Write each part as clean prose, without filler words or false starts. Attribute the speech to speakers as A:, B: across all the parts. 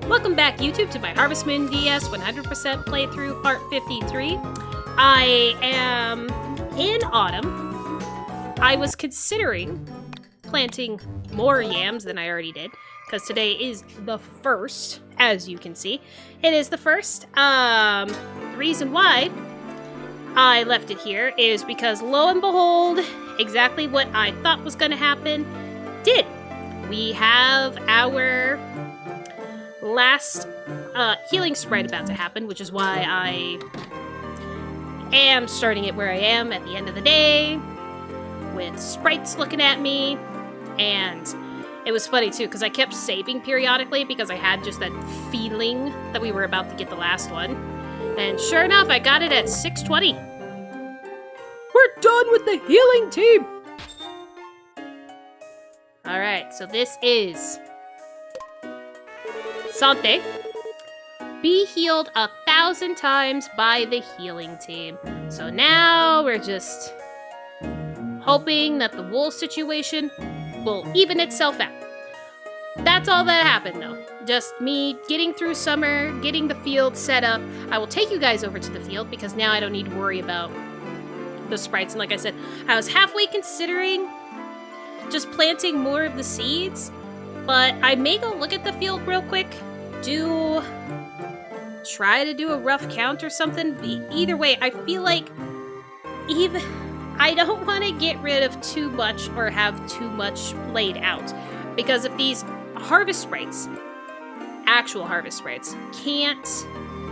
A: Welcome back, YouTube, to my Harvest Moon DS 100% playthrough, part 53. I am in autumn. I was considering planting more yams than I already did, because today is the 1st, as you can see. It is the 1st. The reason why I left it here is because, lo and behold, exactly what I thought was going to happen did. We have our last healing sprite about to happen, which is why I am starting it where I am at the end of the day, with sprites looking at me. And it was funny too, because I kept saving periodically because I had just that feeling that we were about to get the last one. And sure enough, I got it at 6:20. We're done with the healing team! Alright, so this is Sante. Be healed 1,000 times by the healing team. So now we're just hoping that the wool situation will even itself out. That's all that happened though. Just me getting through summer, getting the field set up. I will take you guys over to the field because now I don't need to worry about the sprites. And like I said, I was halfway considering just planting more of the seeds, but I may go look at the field real quick, try to do a rough count or something. Either way, I feel like I don't want to get rid of too much or have too much laid out, because if these harvest sprites, actual harvest sprites, can't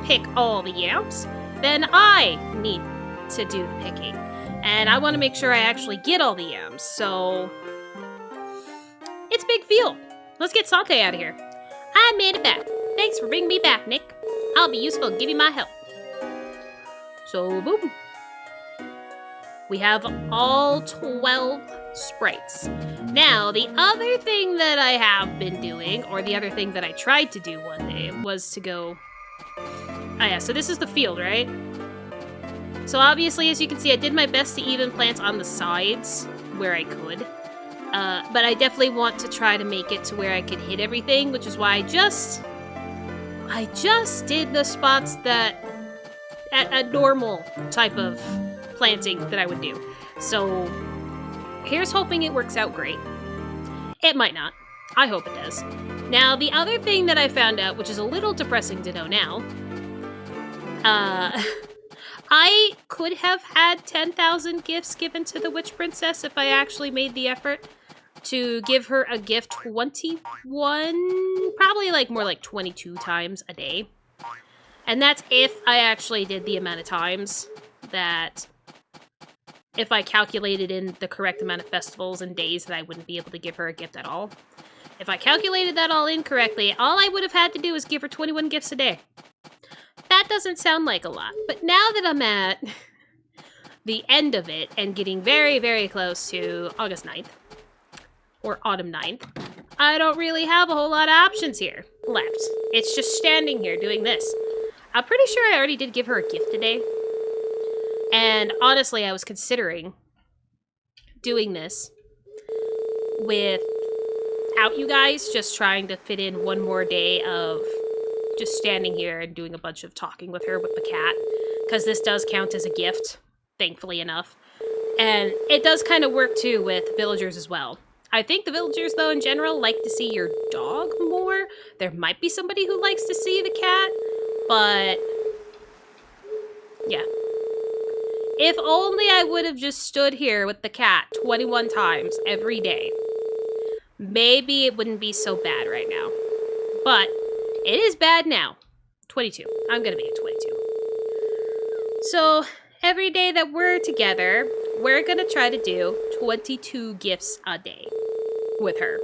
A: pick all the yams, then I need to do the picking, and I want to make sure I actually get all the yams. So it's a big field. Let's get Sante out of here. I made it back. Thanks for bringing me back, Nick. I'll be useful and give you my help. So, boom. We have all 12 sprites. Now, the other thing that I have been doing, or the other thing that I tried to do one day, was to go... Oh yeah, so this is the field, right? So obviously, as you can see, I did my best to even plant on the sides where I could. But I definitely want to try to make it to where I could hit everything, which is why I just did the spots that a normal type of planting that I would do. So here's hoping it works out great. It might not. I hope it does. Now, the other thing that I found out, which is a little depressing to know now, I could have had 10,000 gifts given to the Witch Princess if I actually made the effort to give her a gift 21, probably more like 22 times a day. And that's if I actually did the amount of times that, if I calculated in the correct amount of festivals and days that I wouldn't be able to give her a gift at all. If I calculated that all incorrectly, all I would have had to do is give her 21 gifts a day. That doesn't sound like a lot, but now that I'm at the end of it and getting very, very close to August 9th, or autumn 9th, I don't really have a whole lot of options here left. It's just standing here doing this. I'm pretty sure I already did give her a gift today. And honestly, I was considering doing this without you guys, just trying to fit in one more day of just standing here and doing a bunch of talking with her with the cat, because this does count as a gift, thankfully enough. And it does kind of work too with villagers as well. I think the villagers, though, in general, like to see your dog more. There might be somebody who likes to see the cat, but yeah. If only I would have just stood here with the cat 21 times every day, maybe it wouldn't be so bad right now. But it is bad now. 22. I'm going to make it 22. So every day that we're together, we're going to try to do 22 gifts a day with her.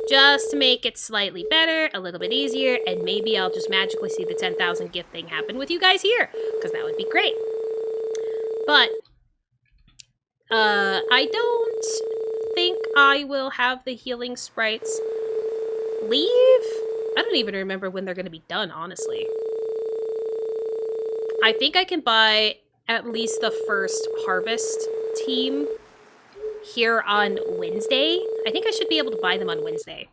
A: Just to make it slightly better, a little bit easier, and maybe I'll just magically see the 10,000 gift thing happen with you guys here, because that would be great. But I don't think I will have the healing sprites leave. I don't even remember when they're going to be done, honestly. I think I can buy at least the first harvest team here on Wednesday. I think I should be able to buy them on Wednesday.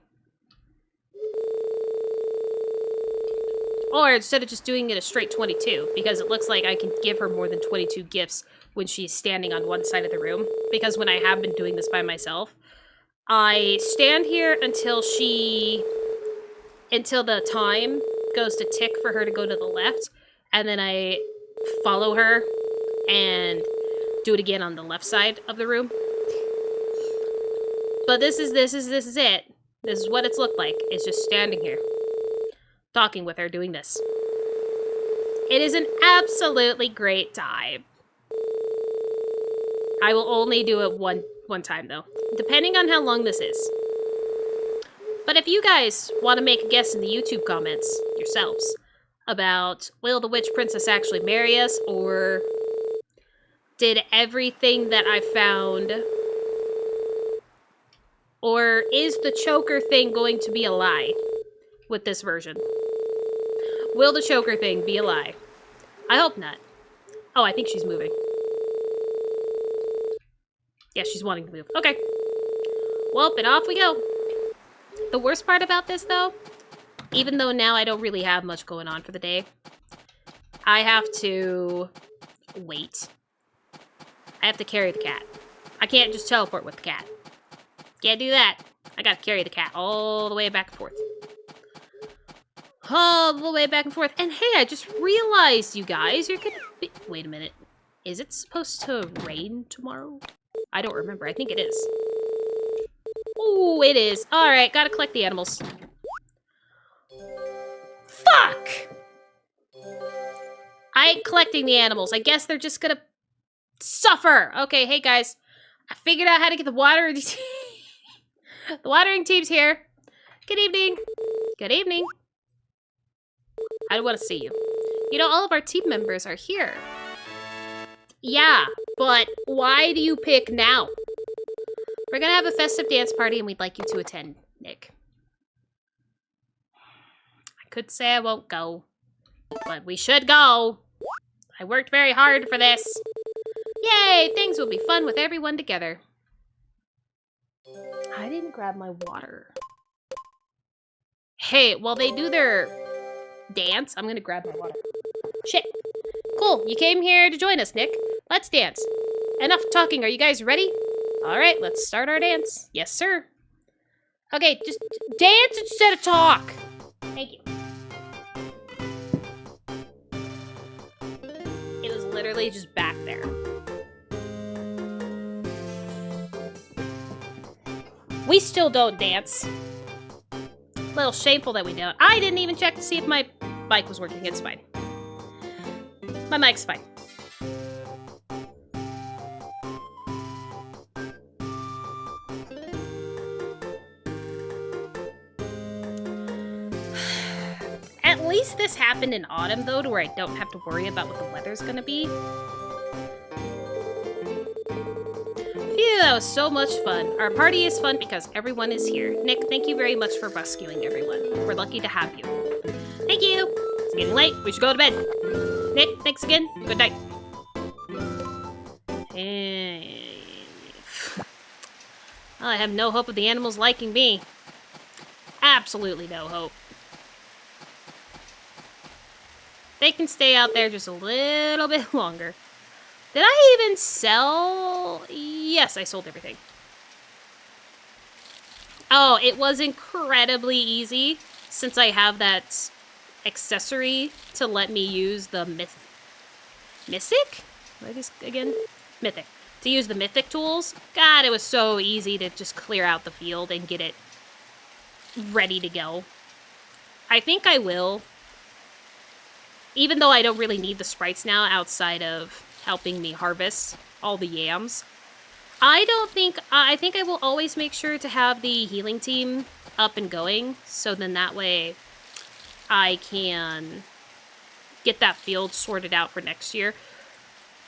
A: Or instead of just doing it a straight 22, because it looks like I can give her more than 22 gifts when she's standing on one side of the room. Because when I have been doing this by myself, I stand here until the time goes to tick for her to go to the left, and then I follow her and do it again on the left side of the room. But this is it. This is what it's looked like. It's just standing here, talking with her, doing this. It is an absolutely great time. I will only do it one time, though, depending on how long this is. But if you guys want to make a guess in the YouTube comments yourselves about will the Witch Princess actually marry us, or did everything that I found, or is the choker thing going to be a lie with this version? Will the choker thing be a lie? I hope not. Oh, I think she's moving. Yeah, she's wanting to move. Okay. Well, and off we go. The worst part about this, though, even though now I don't really have much going on for the day, I have to wait. I have to carry the cat. I can't just teleport with the cat. Can't do that. I gotta carry the cat all the way back and forth. All the way back and forth. And hey, I just realized, you guys, you're gonna be... Wait a minute. Is it supposed to rain tomorrow? I don't remember. I think it is. Oh, it is. Alright, gotta collect the animals. Fuck! I ain't collecting the animals. I guess they're just gonna suffer. Okay, hey guys. I figured out how to get the watering team. The watering team's here. Good evening. Good evening. I want to see you. You know, all of our team members are here. Yeah, but why do you pick now? We're gonna have a festive dance party and we'd like you to attend, Nick. I could say I won't go, but we should go. I worked very hard for this. Yay, things will be fun with everyone together. I didn't grab my water. Hey, while they do their dance, I'm gonna grab my water. Shit. Cool, you came here to join us, Nick. Let's dance. Enough talking, are you guys ready? Alright, let's start our dance. Yes, sir. Okay, just dance instead of talk. Thank you. It was literally just back there. We still don't dance. A little shameful that we don't. I didn't even check to see if my mic was working. It's fine. My mic's fine. At least this happened in autumn, though, to where I don't have to worry about what the weather's gonna be. Phew, that was so much fun. Our party is fun because everyone is here. Nick, thank you very much for rescuing everyone. We're lucky to have you. Thank you! It's getting late. We should go to bed. Nick, thanks again. Good night. Well, I have no hope of the animals liking me. Absolutely no hope. They can stay out there just a little bit longer. Did I even sell? Yes, I sold everything. Oh, it was incredibly easy since I have that accessory to let me use the Mythic? What is again? Mythic. To use the Mythic tools. God, it was so easy to just clear out the field and get it ready to go. I think I will. Even though I don't really need the sprites now outside of helping me harvest all the yams. I think I will always make sure to have the healing team up and going, so then that way I can get that field sorted out for next year.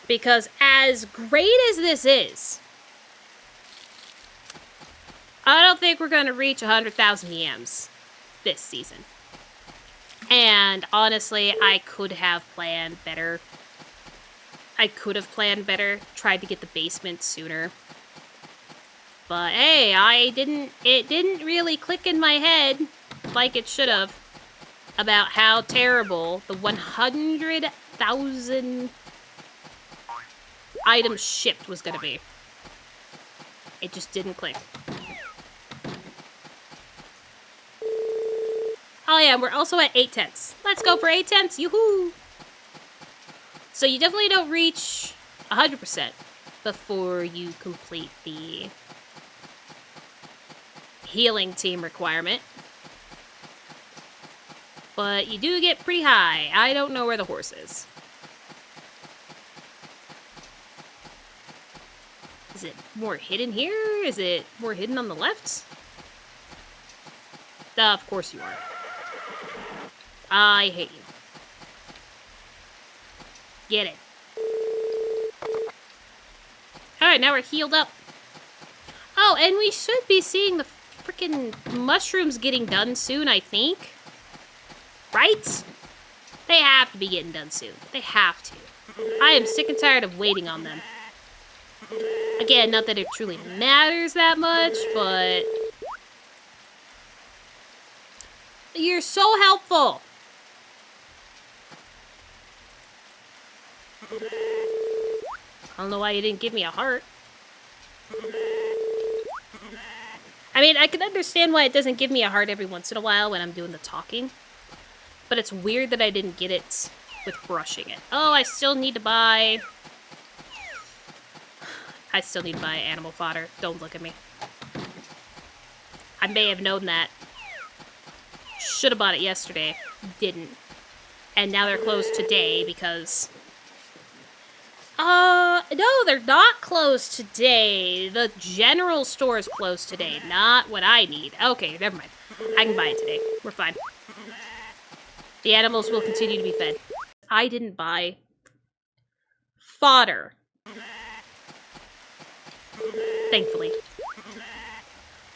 A: Because as great as this is, I don't think we're going to reach 100,000 yams this season. And honestly, I could have planned better. Tried to get the basement sooner. But hey, it didn't really click in my head like it should have. about how terrible the 100,000 items shipped was gonna be. It just didn't click. Oh yeah, we're also at 8 tenths. Let's go for 8 tenths, yoo-hoo! So you definitely don't reach 100% before you complete the healing team requirement. But you do get pretty high. I don't know where the horse is. Is it more hidden here? Is it more hidden on the left? Of course you are. I hate you. Get it. Alright, now we're healed up. Oh, and we should be seeing the freaking mushrooms getting done soon, I think. Right? They have to be getting done soon. They have to. I am sick and tired of waiting on them. Again, not that it truly matters that much, but... You're so helpful! I don't know why you didn't give me a heart. I mean, I can understand why it doesn't give me a heart every once in a while when I'm doing the talking. But it's weird that I didn't get it with brushing it. Oh, I still need to buy... I still need to buy animal fodder. Don't look at me. I may have known that. Should have bought it yesterday. Didn't. And now they're closed today because... no, they're not closed today. The general store is closed today, not what I need. Okay, never mind. I can buy it today. We're fine. The animals will continue to be fed. I didn't buy fodder. Thankfully.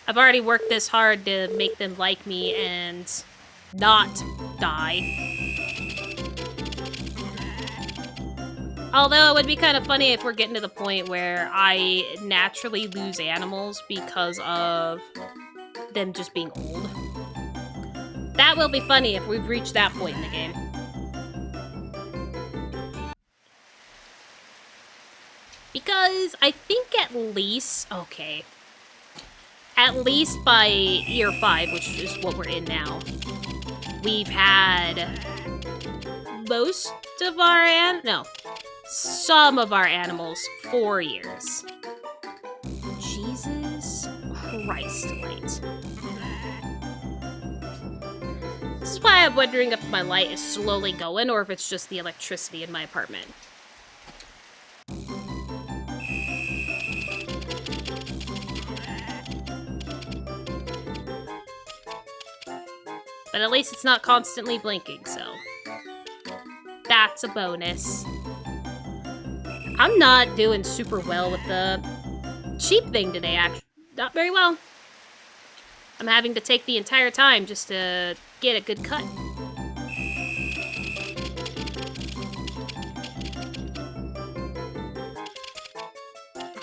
A: I've already worked this hard to make them like me and not die. Although it would be kind of funny if we're getting to the point where I naturally lose animals because of them just being old. That will be funny if we've reached that point in the game. Because I think at least... Okay. At least by year 5, which is what we're in now, we've had most of our... No. Some of our animals 4 years. Jesus Christ, light. This is why I'm wondering if my light is slowly going or if it's just the electricity in my apartment. But at least it's not constantly blinking, so that's a bonus. I'm not doing super well with the sheep thing today, actually. Not very well. I'm having to take the entire time just to get a good cut.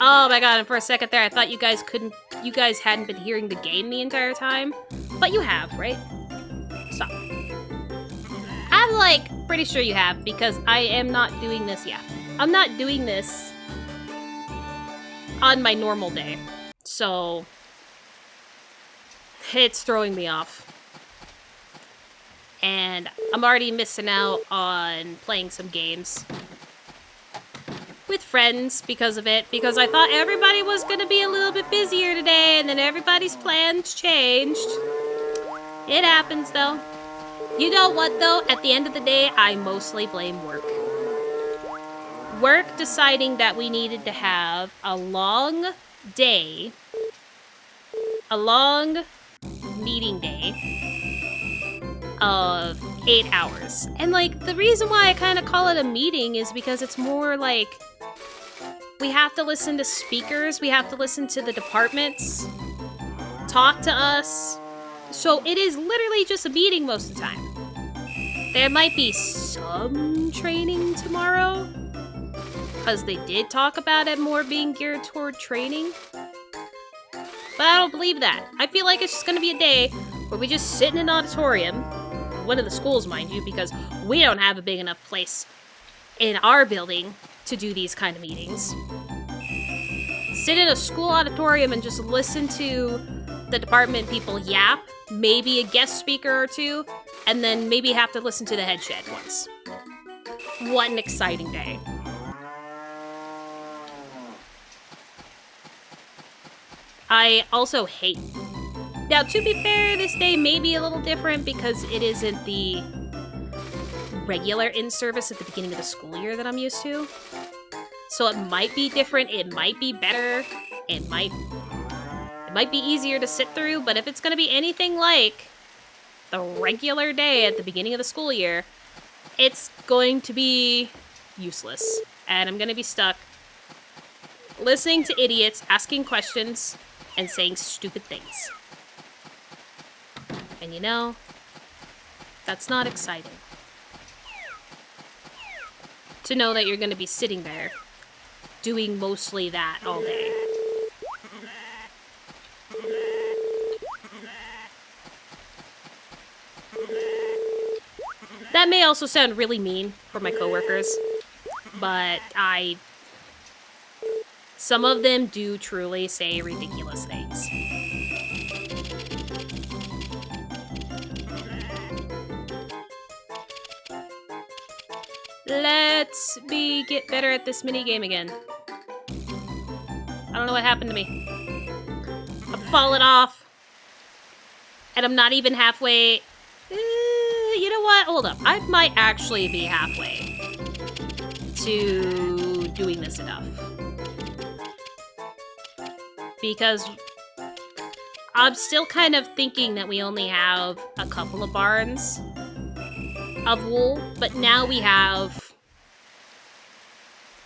A: Oh my god, and for a second there I thought you guys hadn't been hearing the game the entire time. But you have, right? Stop. I'm like pretty sure you have because I am not doing this yet. I'm not doing this on my normal day, so it's throwing me off. And I'm already missing out on playing some games with friends because of it, because I thought everybody was going to be a little bit busier today, and then everybody's plans changed. It happens, though. You know what, though? At the end of the day, I mostly blame work. Work deciding that we needed to have a long day, a long meeting day of 8 hours. And, like, the reason why I kind of call it a meeting is because it's more like we have to listen to speakers, we have to listen to the departments, talk to us. So it is literally just a meeting most of the time. There might be some training tomorrow, because they did talk about it more being geared toward training. But I don't believe that. I feel like it's just going to be a day where we just sit in an auditorium, one of the schools, mind you, because we don't have a big enough place in our building to do these kind of meetings. Sit in a school auditorium and just listen to the department people yap, maybe a guest speaker or two, and then maybe have to listen to the head shed once. What an exciting day. I also hate... Now, to be fair, this day may be a little different because it isn't the regular in-service at the beginning of the school year that I'm used to. So it might be different, it might be better, it might be easier to sit through, but if it's going to be anything like the regular day at the beginning of the school year, it's going to be useless. And I'm going to be stuck listening to idiots asking questions and saying stupid things. And you know, that's not exciting. To know that you're going to be sitting there doing mostly that all day. That may also sound really mean for my coworkers, but some of them do truly say ridiculous things. Let's get better at this mini game again. I don't know what happened to me. I've fallen off. And I'm not even halfway. You know what? Hold up. I might actually be halfway to doing this enough. Because I'm still kind of thinking that we only have a couple of barns of wool, but now we have...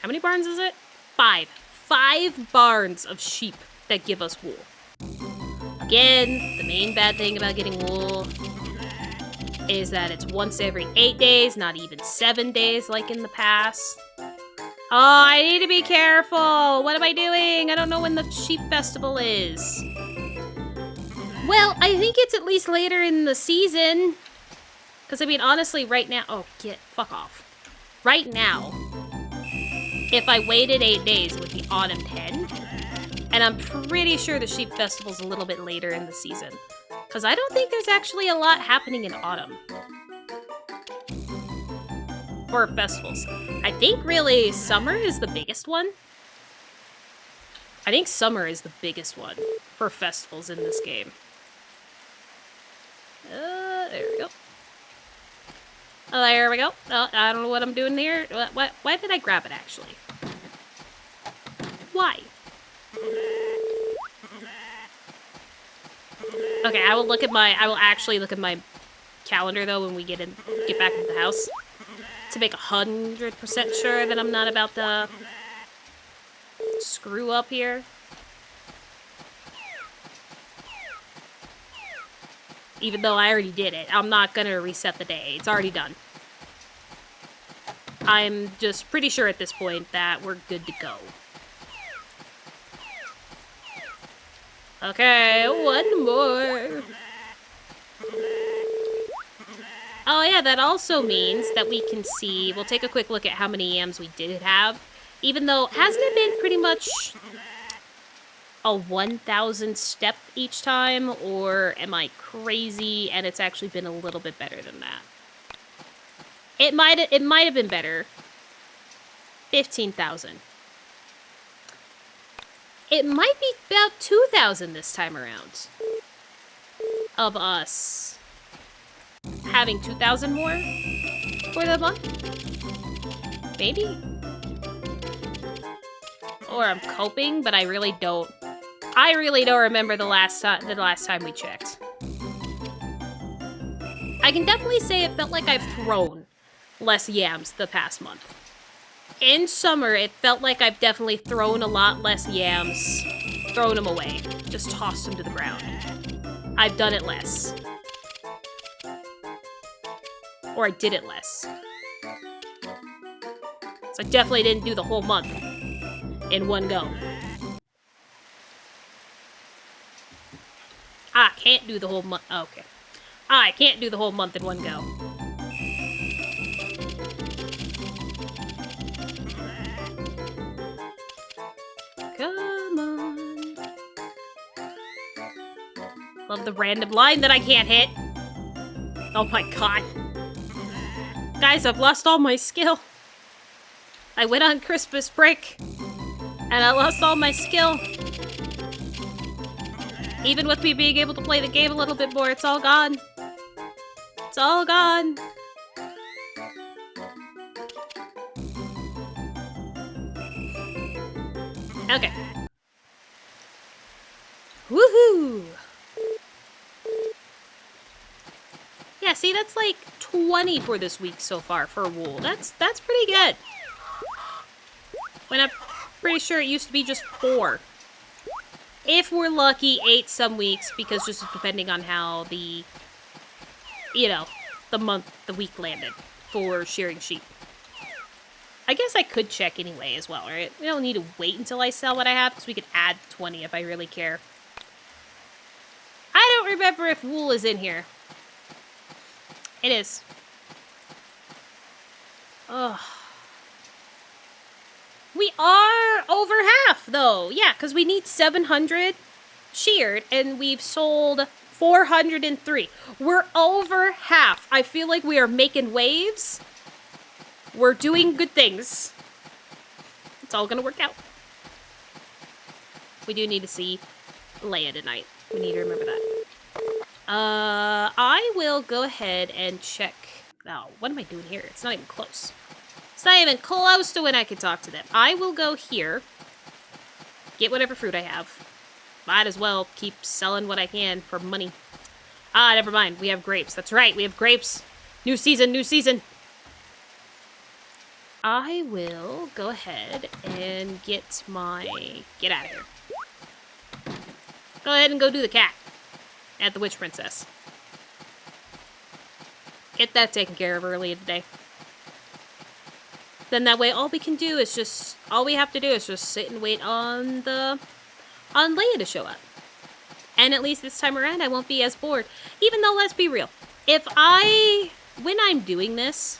A: How many barns is it? 5. 5 barns of sheep that give us wool. Again, the main bad thing about getting wool is that it's once every 8 days, not even 7 days like in the past. Oh, I need to be careful. What am I doing? I don't know when the sheep festival is. Well, I think it's at least later in the season. Because, I mean, honestly, right now... Oh, fuck off. Right now, if I waited 8 days, it would be autumn 10. And I'm pretty sure the sheep festival's a little bit later in the season. Because I don't think there's actually a lot happening in autumn. For festivals. I think, really, summer is the biggest one. I think summer is the biggest one for festivals in this game. There we go. Oh, there we go. Oh, I don't know what I'm doing here. Why did I grab it, actually? Why? Okay, I will actually look at my calendar, though, when we get back into the house. To make 100% sure that I'm not about to screw up here. Even though I already did it. I'm not gonna reset the day. It's already done. I'm just pretty sure at this point that we're good to go. Okay, one more. Oh yeah, that also means that we can see... We'll take a quick look at how many yams we did have. Even though, hasn't it been pretty much a 1,000 step each time? Or am I crazy and it's actually been a little bit better than that? It might have been better. 15,000. It might be about 2,000 this time around. Of us having 2,000 more for the month? Maybe? Or I'm coping, but I really don't remember the last time we checked. I can definitely say it felt like I've thrown less yams the past month. In summer, it felt like I've definitely thrown a lot less yams. Thrown them away. Just tossed them to the ground. I've done it less. Or I did it less. So I definitely didn't do the whole month in one go. I can't do the whole month. Okay. I can't do the whole month in one go. Come on. Love the random line that I can't hit. Oh my god. Guys, I've lost all my skill. I went on Christmas break, and I lost all my skill. Even with me being able to play the game a little bit more, it's all gone. It's all gone. Okay. Woohoo! Yeah, see, that's like 20 for this week so far for wool. That's pretty good. When I'm pretty sure it used to be just 4. If we're lucky, 8 some weeks, because just depending on how the, the week landed for shearing sheep. I guess I could check anyway as well, right? We don't need to wait until I sell what I have, because we could add 20 if I really care. I don't remember if wool is in here. It is. Ugh. We are over half, though. Yeah, because we need 700 sheared, and we've sold 403. We're over half. I feel like we are making waves. We're doing good things. It's all gonna work out. We do need to see Leia tonight. We need to remember that. I will go ahead and check. Oh, what am I doing here? It's not even close. It's not even close to when I can talk to them. I will go here. Get whatever fruit I have. Might as well keep selling what I can for money. Ah, never mind. We have grapes. That's right. We have grapes. New season, new season. I will go ahead and get my... Get out of here. Go ahead and go do the cat. At the Witch Princess. Get that taken care of early today. Then that way all we can do is just... All we have to do is just sit and wait on Leia to show up. And at least this time around I won't be as bored. Even though, let's be real. When I'm doing this,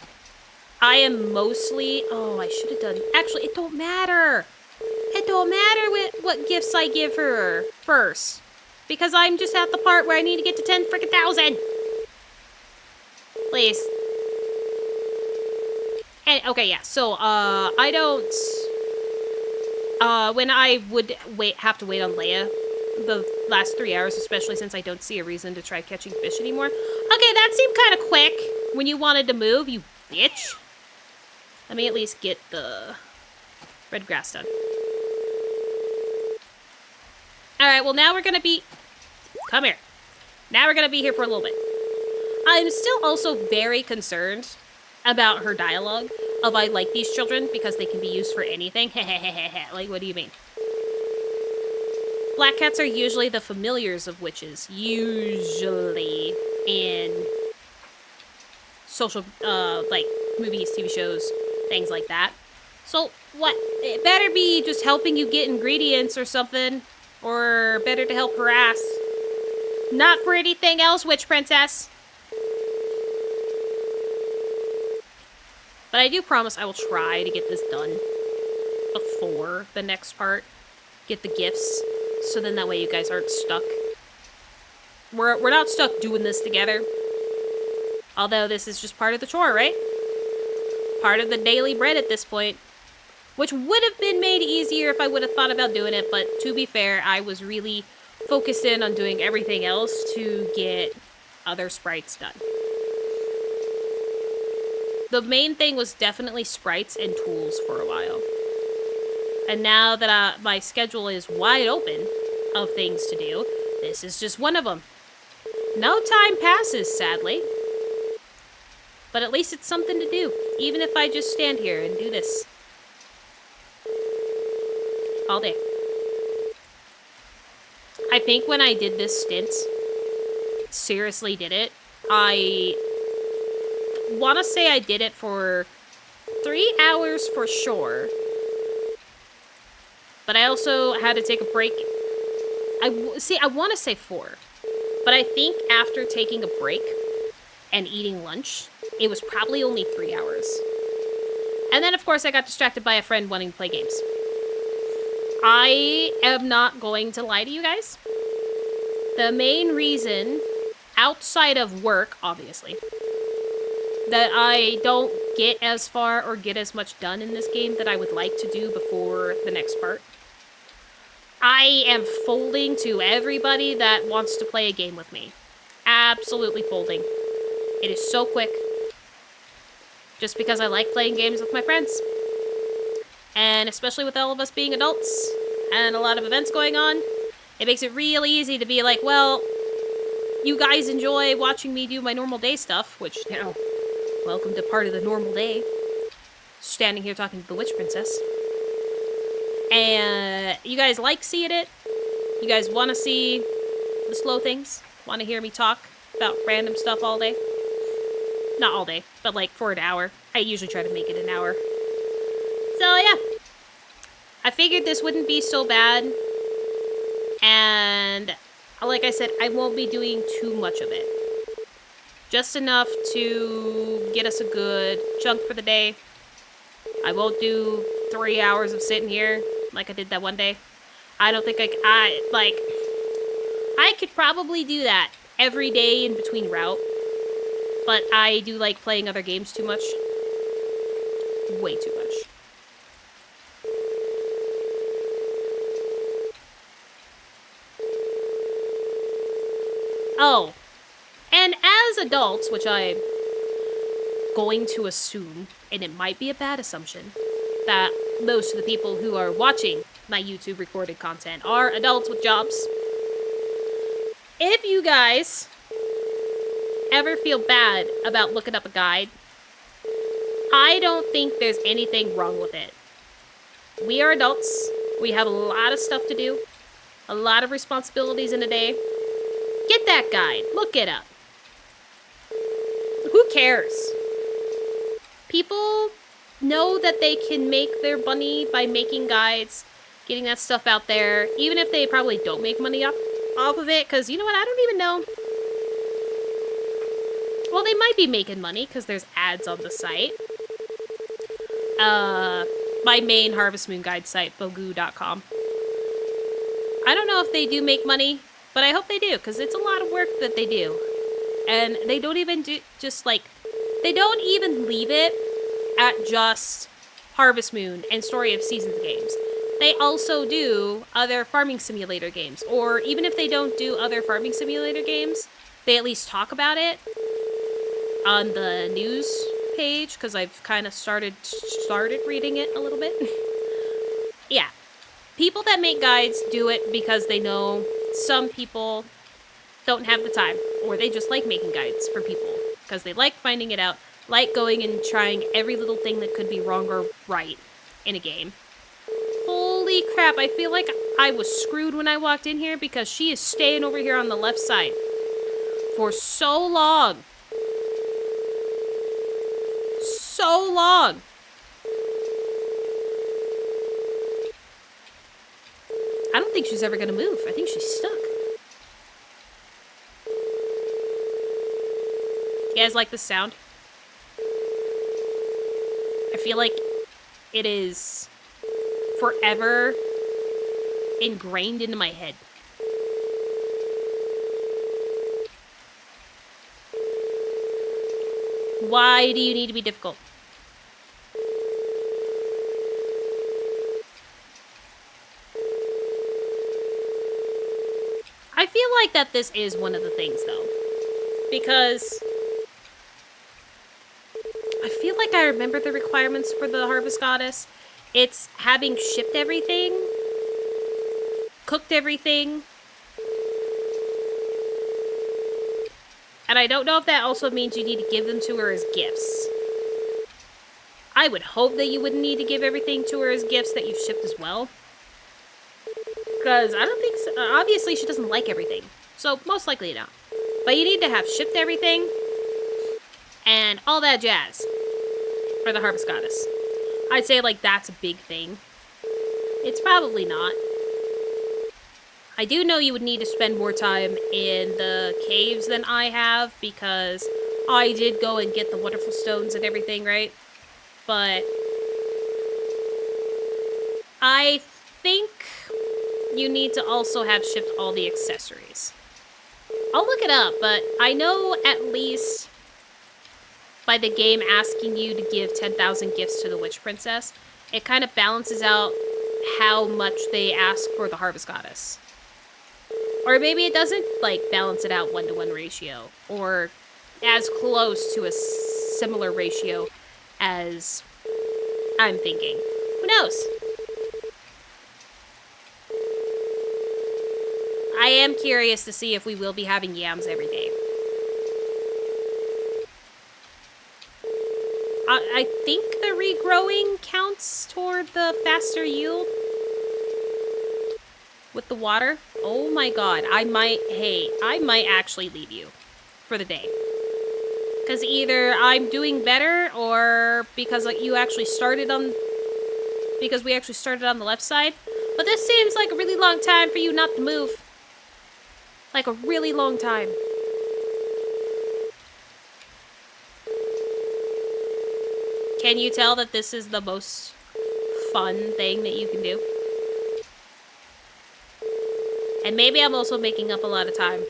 A: I am mostly... Oh, I should have done... Actually, it don't matter. It don't matter what gifts I give her first. Because I'm just at the part where I need to get to 10 freaking thousand. Please. And, okay, yeah. So, I don't... when I would have to wait on Leia, the last 3 hours, especially since I don't see a reason to try catching fish anymore. Okay, that seemed kind of quick when you wanted to move, you bitch. Let me at least get the red grass done. Alright, well now we're gonna be... Come here. Now we're gonna be here for a little bit. I'm still also very concerned about her dialogue of I like these children because they can be used for anything. Like, what do you mean? Black cats are usually the familiars of witches. Usually in social, like, movies, TV shows, things like that. So, what? It better be just helping you get ingredients or something. Or better to help harass. Not for anything else, Witch Princess. But I do promise I will try to get this done before the next part. Get the gifts. So then that way you guys aren't stuck. We're not stuck doing this together. Although this is just part of the chore, right? Part of the daily bread at this point. Which would have been made easier if I would have thought about doing it. But to be fair, I was really focused in on doing everything else to get other sprites done. The main thing was definitely sprites and tools for a while. And now that my schedule is wide open of things to do, this is just one of them. No time passes, sadly. But at least it's something to do, even if I just stand here and do this. All day. I think when I did this stint, seriously did it, I want to say I did it for 3 hours for sure. But I also had to take a break. I want to say 4. But I think after taking a break, and eating lunch, it was probably only 3 hours. And then, of course, I got distracted by a friend wanting to play games. I am not going to lie to you guys. The main reason, outside of work, obviously, that I don't get as far or get as much done in this game that I would like to do before the next part, I am folding to everybody that wants to play a game with me. Absolutely folding. It is so quick. Just because I like playing games with my friends. And especially with all of us being adults and a lot of events going on, it makes it really easy to be like, well, you guys enjoy watching me do my normal day stuff, which, you know, welcome to part of the normal day. Standing here talking to the Witch Princess. And you guys like seeing it. You guys want to see the slow things. Want to hear me talk about random stuff all day. Not all day, but like for an hour. I usually try to make it an hour. So yeah. I figured this wouldn't be so bad. And like I said, I won't be doing too much of it. Just enough to get us a good chunk for the day. I won't do 3 hours of sitting here like I did that one day. I don't think I could probably do that every day in between route. But I do like playing other games too much. Way too much. Oh. And as adults, which I'm going to assume, and it might be a bad assumption, that most of the people who are watching my YouTube recorded content are adults with jobs. If you guys ever feel bad about looking up a guide, I don't think there's anything wrong with it. We are adults. We have a lot of stuff to do. A lot of responsibilities in a day. Get that guide. Look it up. Who cares? People know that they can make their money by making guides, getting that stuff out there, even if they probably don't make money off of it, because you know what? I don't even know. Well, they might be making money because there's ads on the site. My main Harvest Moon guide site, bogu.com. I don't know if they do make money, but I hope they do, because it's a lot of work that they do. And they don't even they don't even leave it at just Harvest Moon and Story of Seasons games. They also do other farming simulator games. Or even if they don't do other farming simulator games, they at least talk about it on the news page, because I've kind of started reading it a little bit. Yeah. People that make guides do it because they know some people don't have the time, or they just like making guides for people because they like finding it out, like going and trying every little thing that could be wrong or right in a game. Holy crap, I feel like I was screwed when I walked in here because she is staying over here on the left side for so long. So long. I don't think she's ever going to move. I think she's stuck. You guys like this sound? I feel like it is forever ingrained into my head. Why do you need to be difficult? I feel like that this is one of the things, though. Because I feel like I remember the requirements for the Harvest Goddess. It's having shipped everything, cooked everything, and I don't know if that also means you need to give them to her as gifts. I would hope that you wouldn't need to give everything to her as gifts that you've shipped as well. Because I don't think so. Obviously, she doesn't like everything. So, most likely not. But you need to have shipped everything and all that jazz for the Harvest Goddess. I'd say, like, that's a big thing. It's probably not. I do know you would need to spend more time in the caves than I have, because I did go and get the wonderful stones and everything, right? But I think you need to also have shipped all the accessories. I'll look it up, but I know at least by the game asking you to give 10,000 gifts to the Witch Princess, it kind of balances out how much they ask for the Harvest Goddess. Or maybe it doesn't, like, balance it out 1-to-1 ratio, or as close to a similar ratio as I'm thinking. Who knows? I am curious to see if we will be having yams every day. I think the regrowing counts toward the faster yield with the water. Oh my god, I might actually leave you for the day. Because either I'm doing better, or because like we actually started on the left side. But this seems like a really long time for you not to move. Like a really long time. Can you tell that this is the most fun thing that you can do? And maybe I'm also making up a lot of time.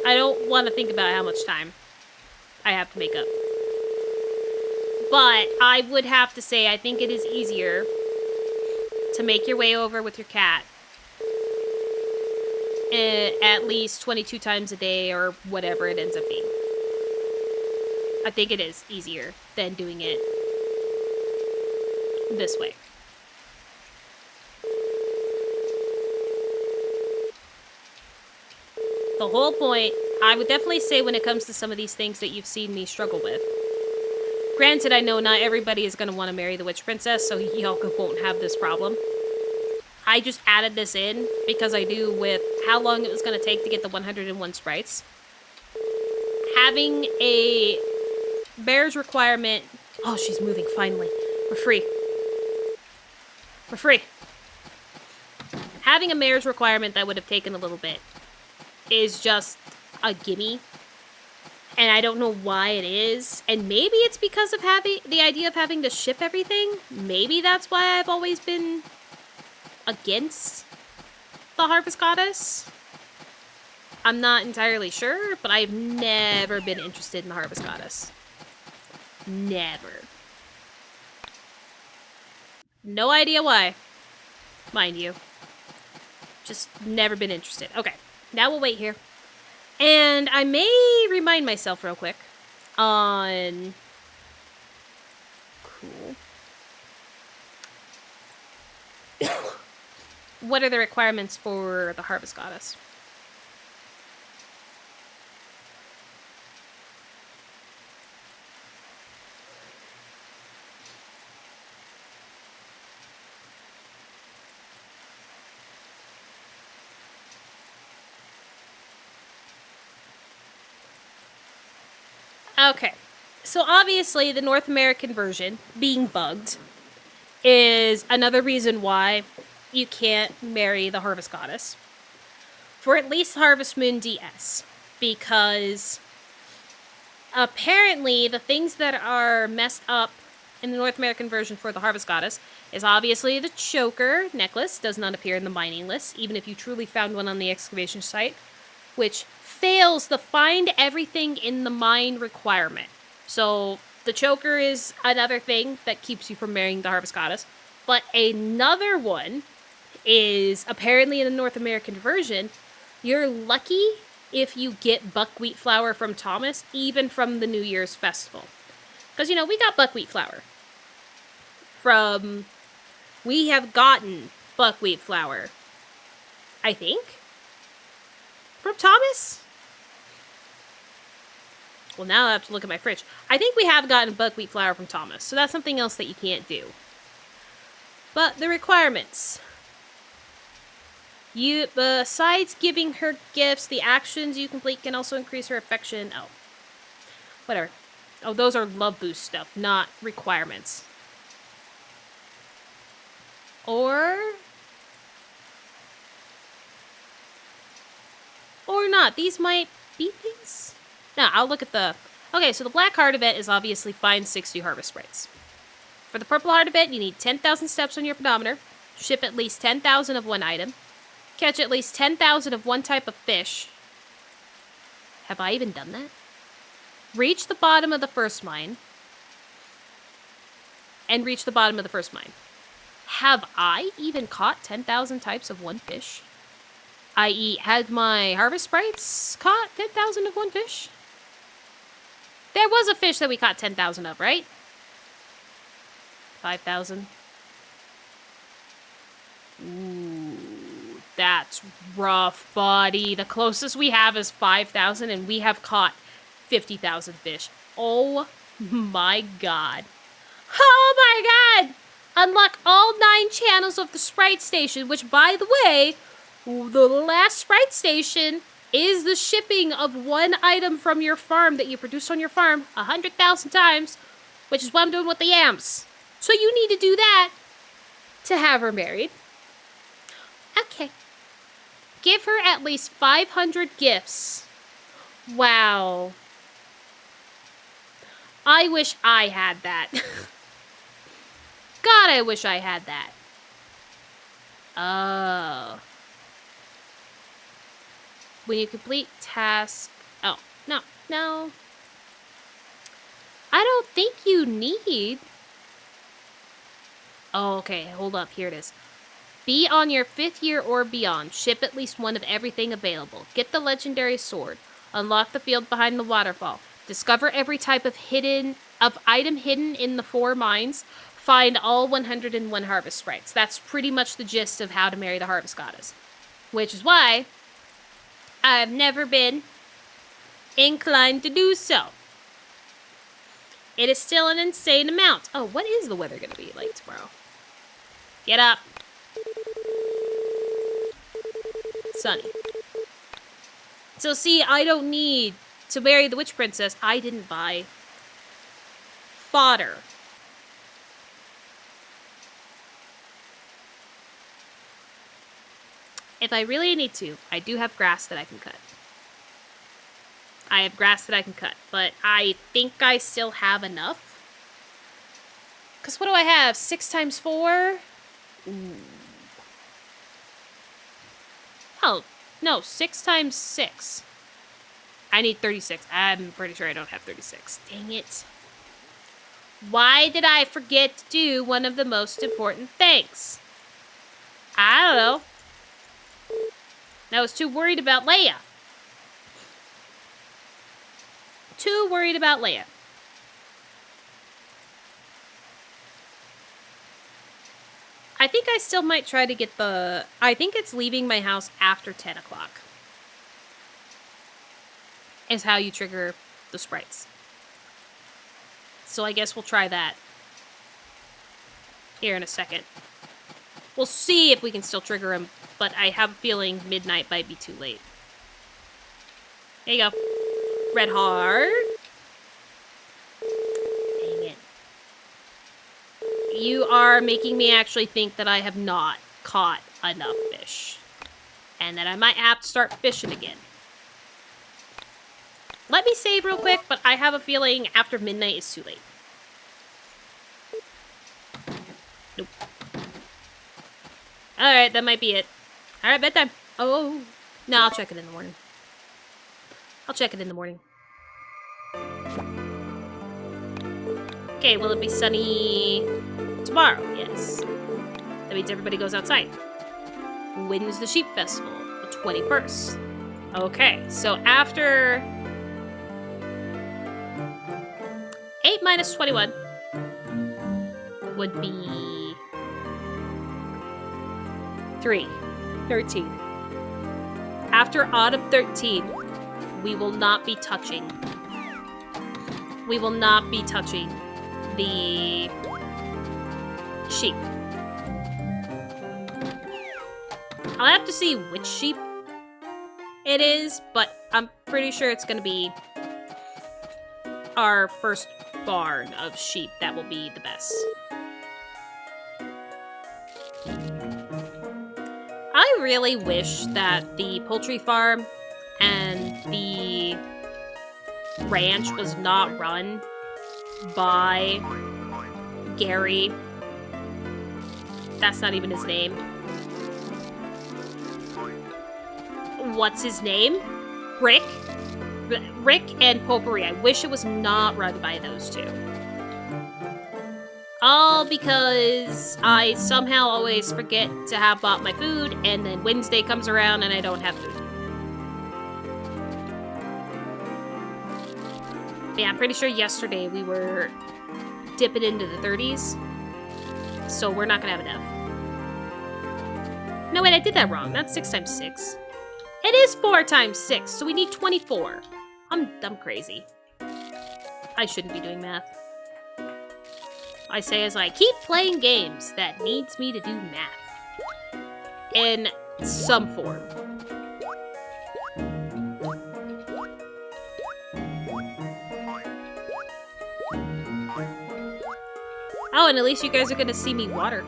A: I don't want to think about how much time I have to make up. But I would have to say I think it is easier to make your way over with your cat at least 22 times a day or whatever it ends up being. I think it is easier than doing it this way. The whole point, I would definitely say when it comes to some of these things that you've seen me struggle with. Granted, I know not everybody is going to want to marry the Witch Princess, so y'all won't have this problem. I just added this in because I knew with how long it was going to take to get the 101 sprites. Having a bear's requirement... Oh, she's moving, finally. We're free. We're free. Having a mayor's requirement that would have taken a little bit is just a gimme. And I don't know why it is. And maybe it's because of having the idea of having to ship everything. Maybe that's why I've always been against the Harvest Goddess. I'm not entirely sure, but I've never been interested in the Harvest Goddess. Never. No idea why, mind you. Just never been interested. Okay, now we'll wait here. And I may remind myself real quick on... Cool. What are the requirements for the Harvest Goddess? Okay, so obviously the North American version, being bugged, is another reason why you can't marry the Harvest Goddess. For at least Harvest Moon DS. Because apparently the things that are messed up in the North American version for the Harvest Goddess is obviously the choker necklace does not appear in the mining list, even if you truly found one on the excavation site, which fails the find everything in the mine requirement. So the choker is another thing that keeps you from marrying the Harvest Goddess. But another one is apparently in the North American version, you're lucky if you get buckwheat flour from Thomas, even from the New Year's festival. Because, you know, we got buckwheat flour. We have gotten buckwheat flour, I think, from Thomas? Well, now I have to look at my fridge. I think we have gotten buckwheat flour from Thomas, so that's something else that you can't do. But the requirements. Besides giving her gifts, the actions you complete can also increase her affection. Oh. Whatever. Oh, those are love boost stuff, not requirements. Or not. These might be things. Now, I'll look at the... Okay, so the black heart event is obviously find 60 harvest sprites. For the purple heart event, you need 10,000 steps on your pedometer, ship at least 10,000 of one item, catch at least 10,000 of one type of fish. Have I even done that? Reach the bottom of the first mine. And reach the bottom of the first mine. Have I even caught 10,000 types of one fish? I.e., had my harvest sprites caught 10,000 of one fish? There was a fish that we caught 10,000 of, right? 5,000. Ooh, that's rough, buddy. The closest we have is 5,000, and we have caught 50,000 fish. Oh my god. Oh my god! Unlock all 9 channels of the Sprite Station, which, by the way, the last Sprite Station is the shipping of one item from your farm that you produce on your farm 100,000 times, which is what I'm doing with the yams. So you need to do that to have her married. Okay. Give her at least 500 gifts. Wow. I wish I had that. God, I wish I had that. Oh. When you complete task... Oh, no, no. I don't think you need... Oh, okay, hold up, here it is. Be on your 5th year or beyond. Ship at least one of everything available. Get the legendary sword. Unlock the field behind the waterfall. Discover every type of item hidden in the 4 mines. Find all 101 harvest sprites. That's pretty much the gist of how to marry the harvest goddess. Which is why I've never been inclined to do so. It is still an insane amount. Oh, what is the weather going to be like tomorrow? Get up. Sunny. So see, I don't need to marry the witch princess. I didn't buy fodder. If I really need to, I do have grass that I can cut. I have grass that I can cut, but I think I still have enough. Because what do I have? 6 times 4? Ooh. Oh, no, 6 times 6. I need 36. I'm pretty sure I don't have 36. Dang it. Why did I forget to do one of the most important things? I don't know. I was too worried about Leia. Too worried about Leia. I think I still might try to get the... I think it's leaving my house after 10 o'clock. Is how you trigger the sprites. So I guess we'll try that. Here in a second. We'll see if we can still trigger him, but I have a feeling midnight might be too late. There you go. Red heart. Dang it. You are making me actually think that I have not caught enough fish. And that I might have to start fishing again. Let me save real quick, but I have a feeling after midnight is too late. Nope. Alright, that might be it. Alright, bedtime. Oh. No, I'll check it in the morning. I'll check it in the morning. Okay, will it be sunny tomorrow? Yes. That means everybody goes outside. When's the Sheep Festival? The 21st. Okay, so after 8 minus 21 would be 13. After autumn 13, we will not be touching. We will not be touching the sheep. I'll have to see which sheep it is, but I'm pretty sure it's going to be our first barn of sheep that will be the best. I really wish that the poultry farm and the ranch was not run by Gary. That's not even his name. What's his name? Rick? Rick and Potpourri. I wish it was not run by those two. All because I somehow always forget to have bought my food, and then Wednesday comes around and I don't have food. But yeah, I'm pretty sure yesterday we were dipping into the 30s, so we're not gonna have enough. No, wait, I did that wrong. That's 6 times 6. It is 4 times 6, so we need 24. I'm crazy. I shouldn't be doing math. I say as I keep playing games that needs me to do math. In some form. Oh, and at least you guys are gonna see me water.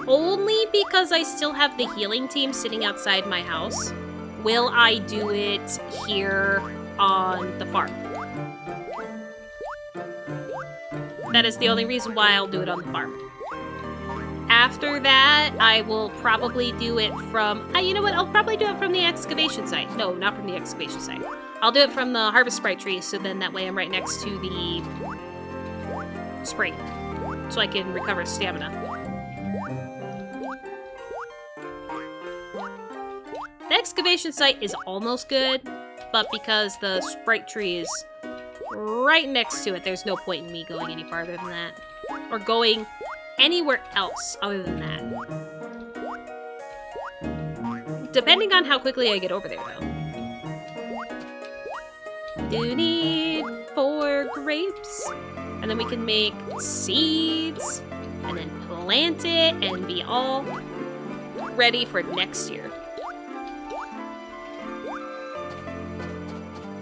A: Only because I still have the healing team sitting outside my house, will I do it here on the farm. That is the only reason why I'll do it on the farm. After that, I will probably do it from... you know what? I'll probably do it from the excavation site. No, not from the excavation site. I'll do it from the harvest sprite tree, so then that way I'm right next to the spring. So I can recover stamina. The excavation site is almost good, but because the sprite tree is right next to it, there's no point in me going any farther than that. Or going anywhere else other than that. Depending on how quickly I get over there, though. Do need 4 grapes, and then we can make seeds, and then plant it, and be all ready for next year.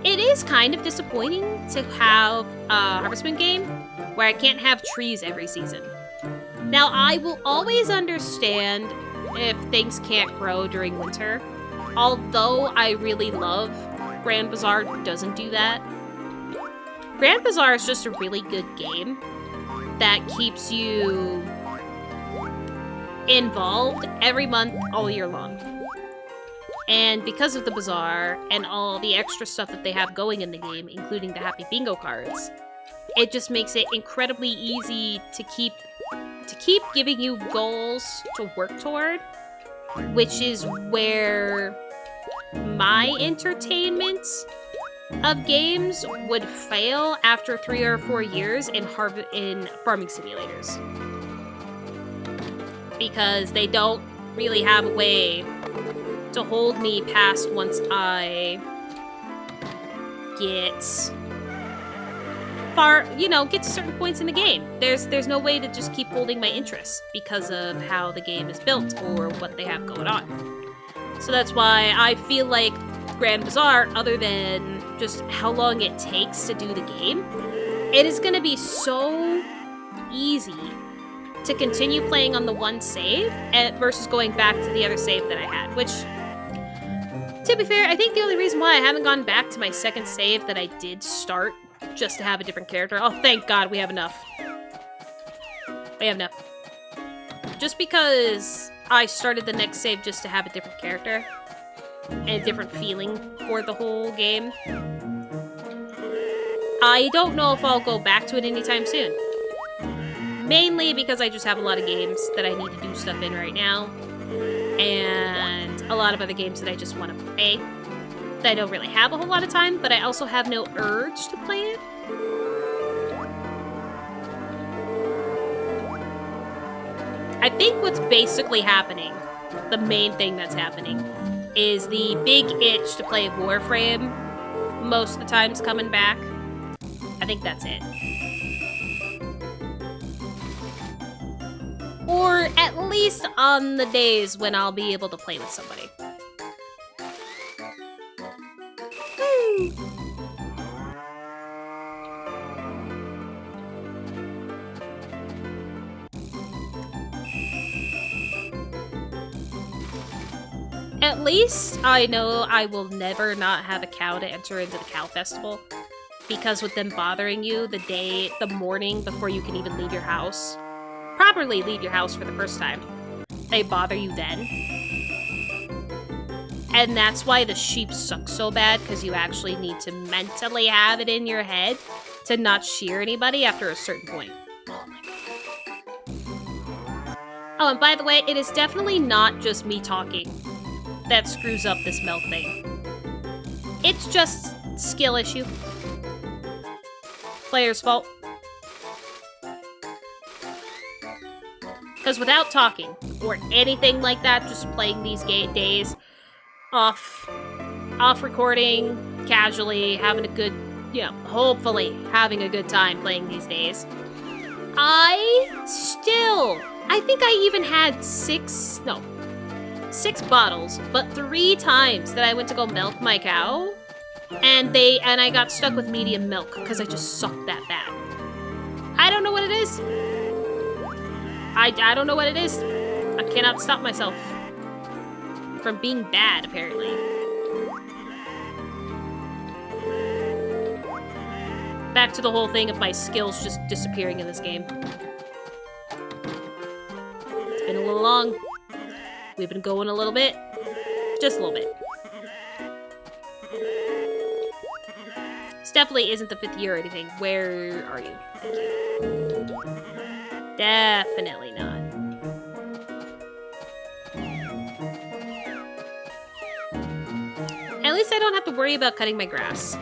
A: It is kind of disappointing to have a Harvest Moon game where I can't have trees every season. Now, I will always understand if things can't grow during winter, although I really love Grand Bazaar doesn't do that. Grand Bazaar is just a really good game that keeps you involved every month all year long. And because of the bazaar and all the extra stuff that they have going in the game, including the Happy Bingo cards, it just makes it incredibly easy to keep giving you goals to work toward, which is where my entertainment of games would fail after 3 or 4 years in farming simulators. Because they don't really have a way to hold me past once I get get to certain points in the game. There's no way to just keep holding my interest because of how the game is built or what they have going on. So that's why I feel like Grand Bazaar, other than just how long it takes to do the game, it is going to be so easy to continue playing on the one save versus going back to the other save that I had, which, to be fair, I think the only reason why I haven't gone back to my second save that I did start just to have a different character. Oh, thank God we have enough. We have enough. Just because I started the next save just to have a different character and a different feeling for the whole game, I don't know if I'll go back to it anytime soon. Mainly because I just have a lot of games that I need to do stuff in right now, and a lot of other games that I just want to play that I don't really have a whole lot of time, but I also have no urge to play it. I think what's basically happening, the main thing that's happening, is the big itch to play Warframe most of the time's coming back. I think that's it. Or at least on the days when I'll be able to play with somebody. Woo! At least I know I will never not have a cow to enter into the cow festival. Because with them bothering you the morning before you can even leave your house, properly leave your house for the first time, they bother you then. And that's why the sheep suck so bad, because you actually need to mentally have it in your head to not shear anybody after a certain point. Oh my god. Oh, and by the way, it is definitely not just me talking that screws up this milk thing. It's just skill issue. Player's fault. Because without talking, or anything like that, just playing these days off recording, casually, having a good, hopefully having a good time playing these days, I think I even had 6 bottles, but 3 times that I went to go milk my cow, and I got stuck with medium milk because I just sucked that bad. I don't know what it is. I don't know what it is. I cannot stop myself from being bad, apparently. Back to the whole thing of my skills just disappearing in this game. It's been a little long. We've been going a little bit. Just a little bit. This definitely isn't the 5th year or anything. Where are you? Thank you. Definitely not. At least I don't have to worry about cutting my grass.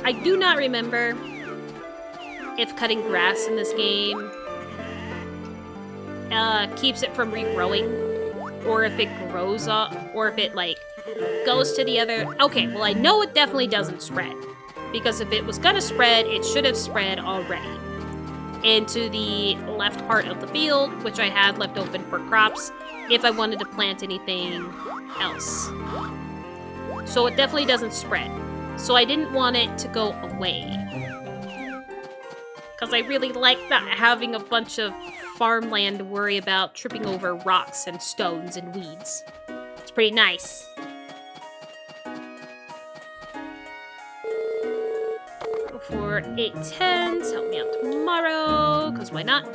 A: I do not remember if cutting grass in this game keeps it from regrowing, or if it grows up, or if it, like, goes to the other... Okay, well, I know it definitely doesn't spread. Because if it was gonna spread, it should have spread already into the left part of the field, which I had left open for crops, if I wanted to plant anything else. So it definitely doesn't spread. So I didn't want it to go away. Because I really like not having a bunch of farmland to worry about tripping over rocks and stones and weeds. It's pretty nice. For 8/10s, help me out tomorrow, because why not?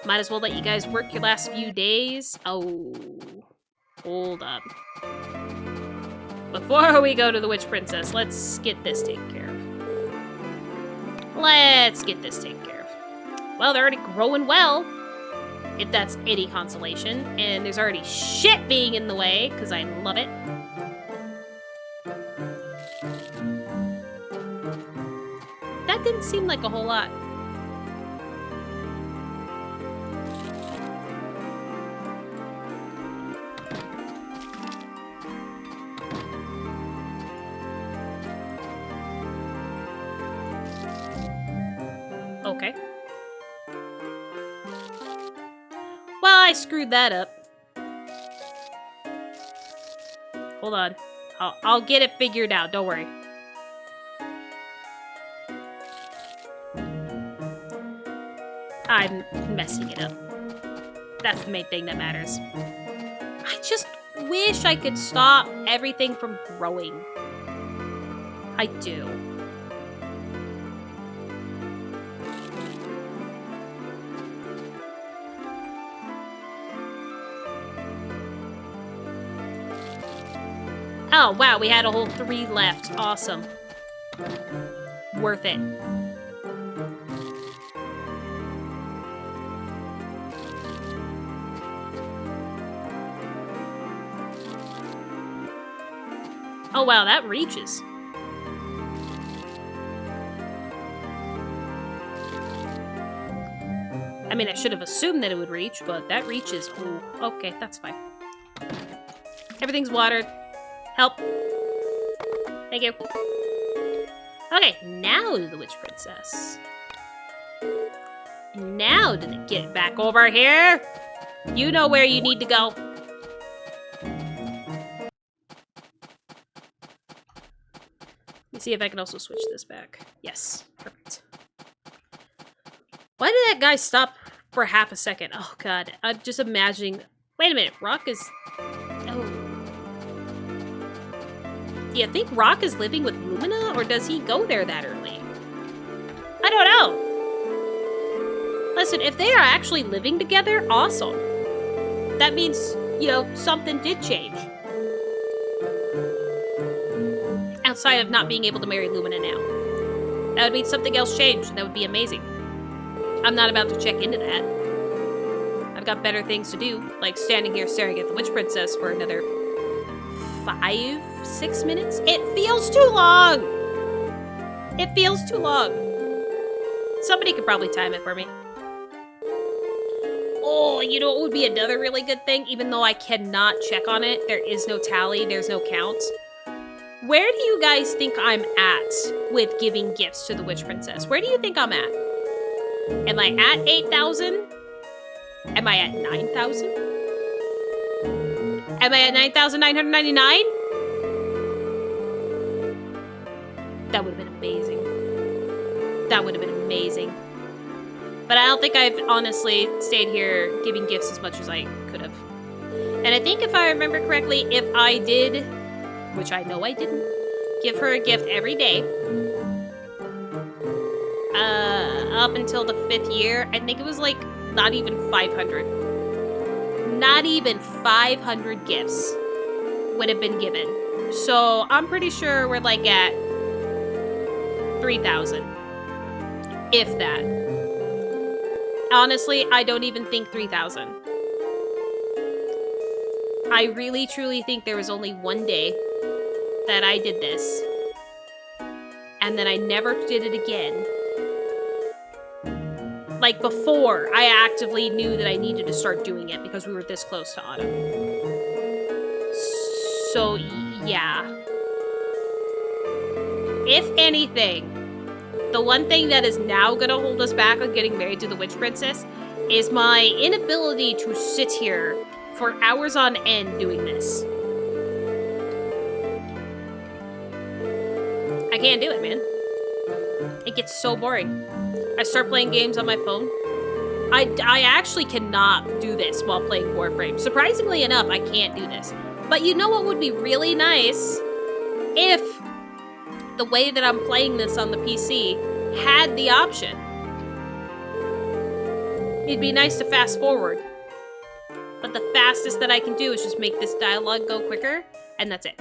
A: Might as well let you guys work your last few days. Oh, hold up. Before we go to the Witch Princess, let's get this taken care of. Let's get this taken care of. Well, they're already growing well, if that's any consolation, and there's already shit being in the way, because I love it. That didn't seem like a whole lot. Okay. Well, I screwed that up. Hold on. I'll get it figured out, don't worry. I'm messing it up. That's the main thing that matters. I just wish I could stop everything from growing. I do. Oh, wow, we had a whole 3 left. Awesome. Worth it. Oh, wow, that reaches. I mean, I should have assumed that it would reach, but that reaches. Oh, okay, that's fine. Everything's watered. Help. Thank you. Okay, now to the Witch Princess. Now to get back over here. You know where you need to go. Let me see if I can also switch this back. Yes, perfect. Why did that guy stop for half a second. Oh, God. I'm just imagining... Wait a minute. Rock is... Oh. Do you think Rock is living with Lumina, or does he go there that early? I don't know. Listen, if they are actually living together, awesome. That means, you know, something did change. Outside of not being able to marry Lumina now. That would mean something else changed, and that would be amazing. I'm not about to check into that. I've got better things to do, like standing here staring at the Witch Princess for another 5-6 minutes. It feels too long! It feels too long. Somebody could probably time it for me. Oh, you know what would be another really good thing? Even though I cannot check on it, there is no tally, there's no count. Where do you guys think I'm at with giving gifts to the Witch Princess? Where do you think I'm at? Am I at 8,000? Am I at 9,000? Am I at 9,999? That would have been amazing. That would have been amazing. But I don't think I've honestly stayed here giving gifts as much as I could have. And I think if I remember correctly, if I did, which I know I didn't, give her a gift every day, up until the 5th year, I think it was like not even 500. Not even 500 gifts would have been given. So I'm pretty sure we're like at 3,000. If that. Honestly, I don't even think 3,000. I really, truly think there was only one day that I did this. And then I never did it again. Like, before I actively knew that I needed to start doing it because we were this close to autumn. So, yeah. If anything, the one thing that is now going to hold us back on getting married to the Witch Princess is my inability to sit here for hours on end doing this. I can't do it, man. It gets so boring. I start playing games on my phone. I actually cannot do this while playing Warframe. Surprisingly enough, I can't do this. But you know what would be really nice? If the way that I'm playing this on the PC had the option. It'd be nice to fast forward. But the fastest that I can do is just make this dialogue go quicker, and that's it.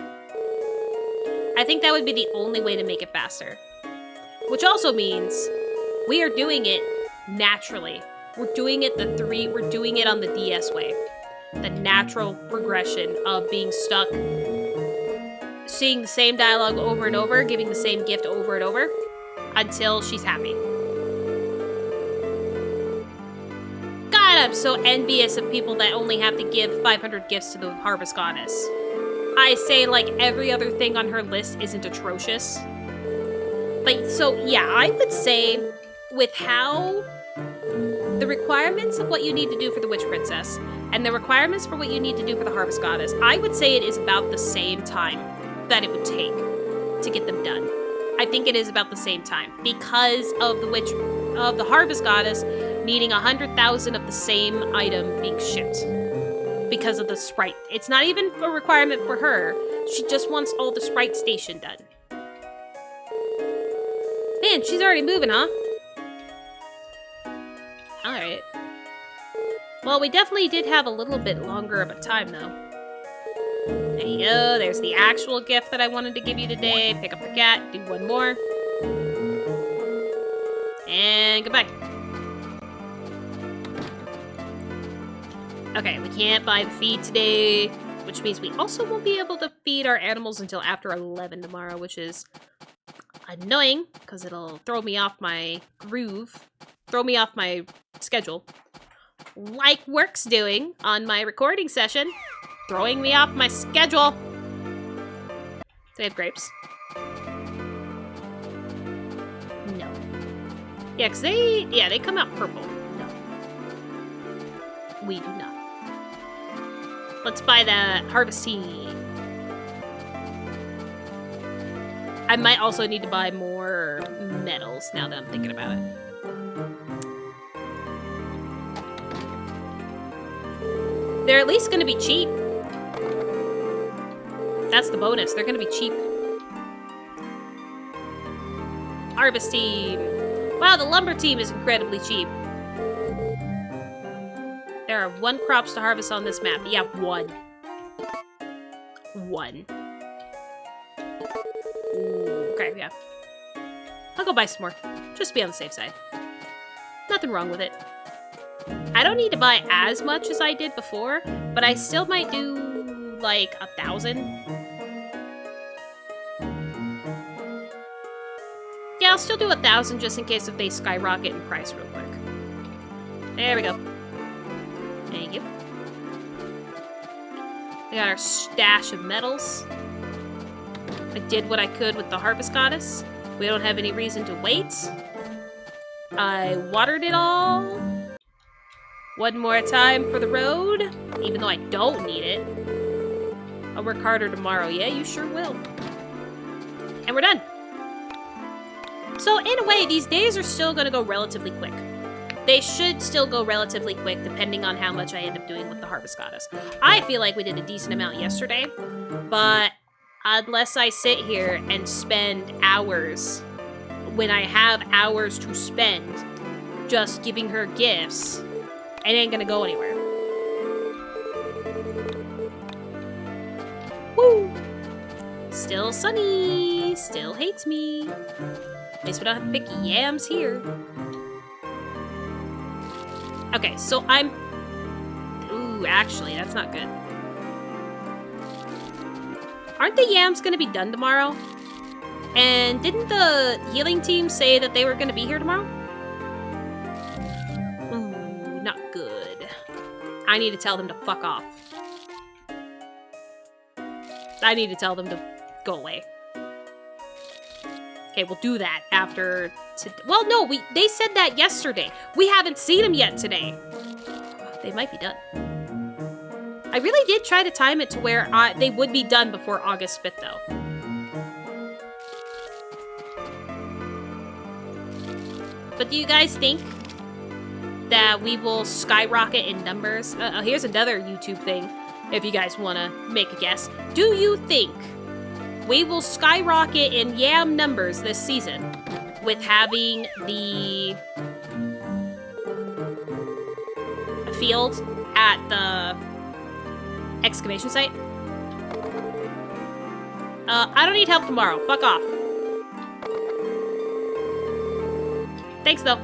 A: I think that would be the only way to make it faster. Which also means we are doing it naturally. We're doing it we're doing it on the DS way. The natural progression of being stuck, seeing the same dialogue over and over, giving the same gift over and over, until she's happy. God, I'm so envious of people that only have to give 500 gifts to the Harvest Goddess. I say, like, every other thing on her list isn't atrocious. But, so, yeah, I would say, with how the requirements of what you need to do for the Witch Princess and the requirements for what you need to do for the Harvest Goddess, I would say it is about the same time that it would take to get them done. I think it is about the same time because of the Harvest Goddess needing 100,000 of the same item being shipped because of the sprite. It's not even a requirement for her. She just wants all the sprite station done. Man, she's already moving, huh? Alright. Well, we definitely did have a little bit longer of a time, though. There you go. There's the actual gift that I wanted to give you today. Pick up the cat. Do one more. And goodbye. Okay, we can't buy the feed today, which means we also won't be able to feed our animals until after 11 tomorrow, which is annoying because it'll throw me off my groove, throw me off my schedule. Like work's doing on my recording session, throwing me off my schedule. Do they have grapes? No. Yeah, because they come out purple. No. We do not. Let's buy the harvest seed. I might also need to buy more metals now that I'm thinking about it. They're at least going to be cheap. That's the bonus. They're going to be cheap. Harvest team. Wow, the lumber team is incredibly cheap. There are 1 crops to harvest on this map. Yeah, 1. 1. Ooh, okay, yeah. I'll go buy some more. Just to be on the safe side. Nothing wrong with it. I don't need to buy as much as I did before, but I still might do, like, 1,000. Yeah, I'll still do 1,000 just in case if they skyrocket in price real quick. There we go. Thank you. We got our stash of metals. I did what I could with the Harvest Goddess. We don't have any reason to wait. I watered it all. 1 more time for the road, even though I don't need it. I'll work harder tomorrow. Yeah, you sure will. And we're done. So in a way, these days are still going to go relatively quick. They should still go relatively quick, depending on how much I end up doing with the Harvest Goddess. I feel like we did a decent amount yesterday, but unless I sit here and spend hours, when I have hours to spend just giving her gifts, it ain't gonna go anywhere. Woo! Still sunny, still hates me. At least we don't have to pick yams here. Okay, so I'm... Ooh, actually, that's not good. Aren't the yams gonna be done tomorrow? And didn't the healing team say that they were gonna be here tomorrow? Ooh, not good. I need to tell them to fuck off. I need to tell them to go away. Okay, we'll do that after... Well, no, they said that yesterday. We haven't seen them yet today. They might be done. I really did try to time it to where they would be done before August 5th, though. But do you guys think that we will skyrocket in numbers? Here's another YouTube thing, if you guys want to make a guess. Do you think we will skyrocket in yam numbers this season with having the field at the excavation site? I don't need help tomorrow. Fuck off. Thanks, though.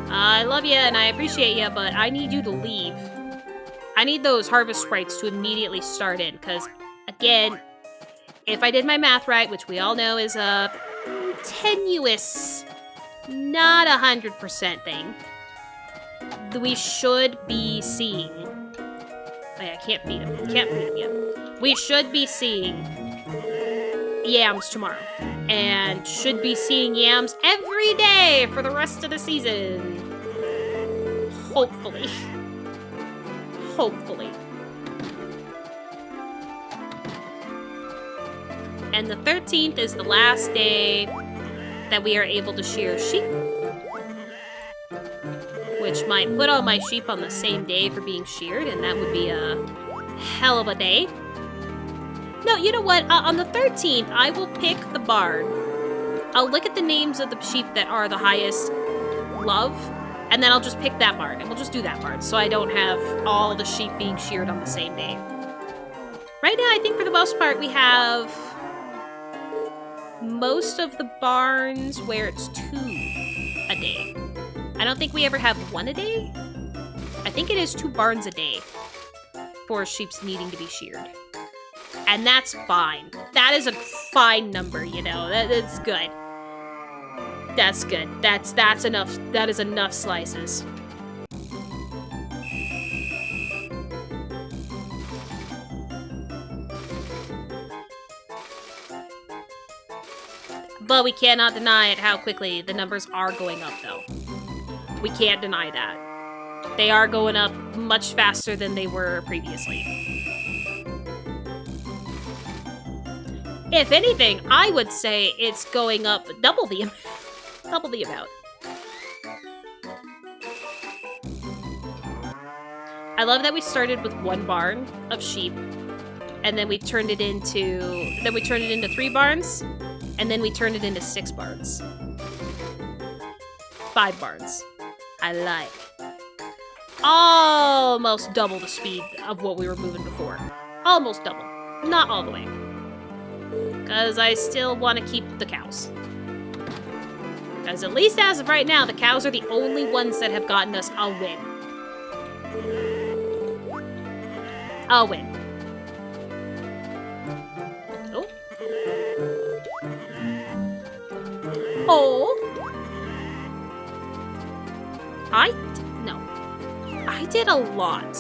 A: I love you and I appreciate you, but I need you to leave. I need those harvest sprites to immediately start in, because, again, if I did my math right, which we all know is a tenuous, not 100% thing, we should be seeing... Oh, yeah, I can't feed him. Can't feed him yet. We should be seeing yams tomorrow. And should be seeing yams every day for the rest of the season. Hopefully. Hopefully. And the 13th is the last day that we are able to shear sheep. Which might put all my sheep on the same day for being sheared, and that would be a hell of a day. No, you know what? On the 13th, I will pick the barn. I'll look at the names of the sheep that are the highest love, and then I'll just pick that barn, and we'll just do that barn, so I don't have all the sheep being sheared on the same day. Right now, I think for the most part, we have most of the barns where it's 2 a day. I don't think we ever have 1 a day. I think it is 2 barns a day for sheep's needing to be sheared. And that's fine. That is a fine number, you know. That's good. That's good. That's enough. That is enough slices. But we cannot deny it how quickly the numbers are going up, though. We can't deny that. They are going up much faster than they were previously. If anything, I would say it's going up double the amount. I love that we started with one barn of sheep, and then we turned it into 3 barns, and then we turned it into 6 barns. 5 barns. I like. Almost double the speed of what we were moving before. Almost double. Not all the way. Because I still want to keep the cows. Because at least as of right now, the cows are the only ones that have gotten us a win. A win. Oh. Oh. I did a lot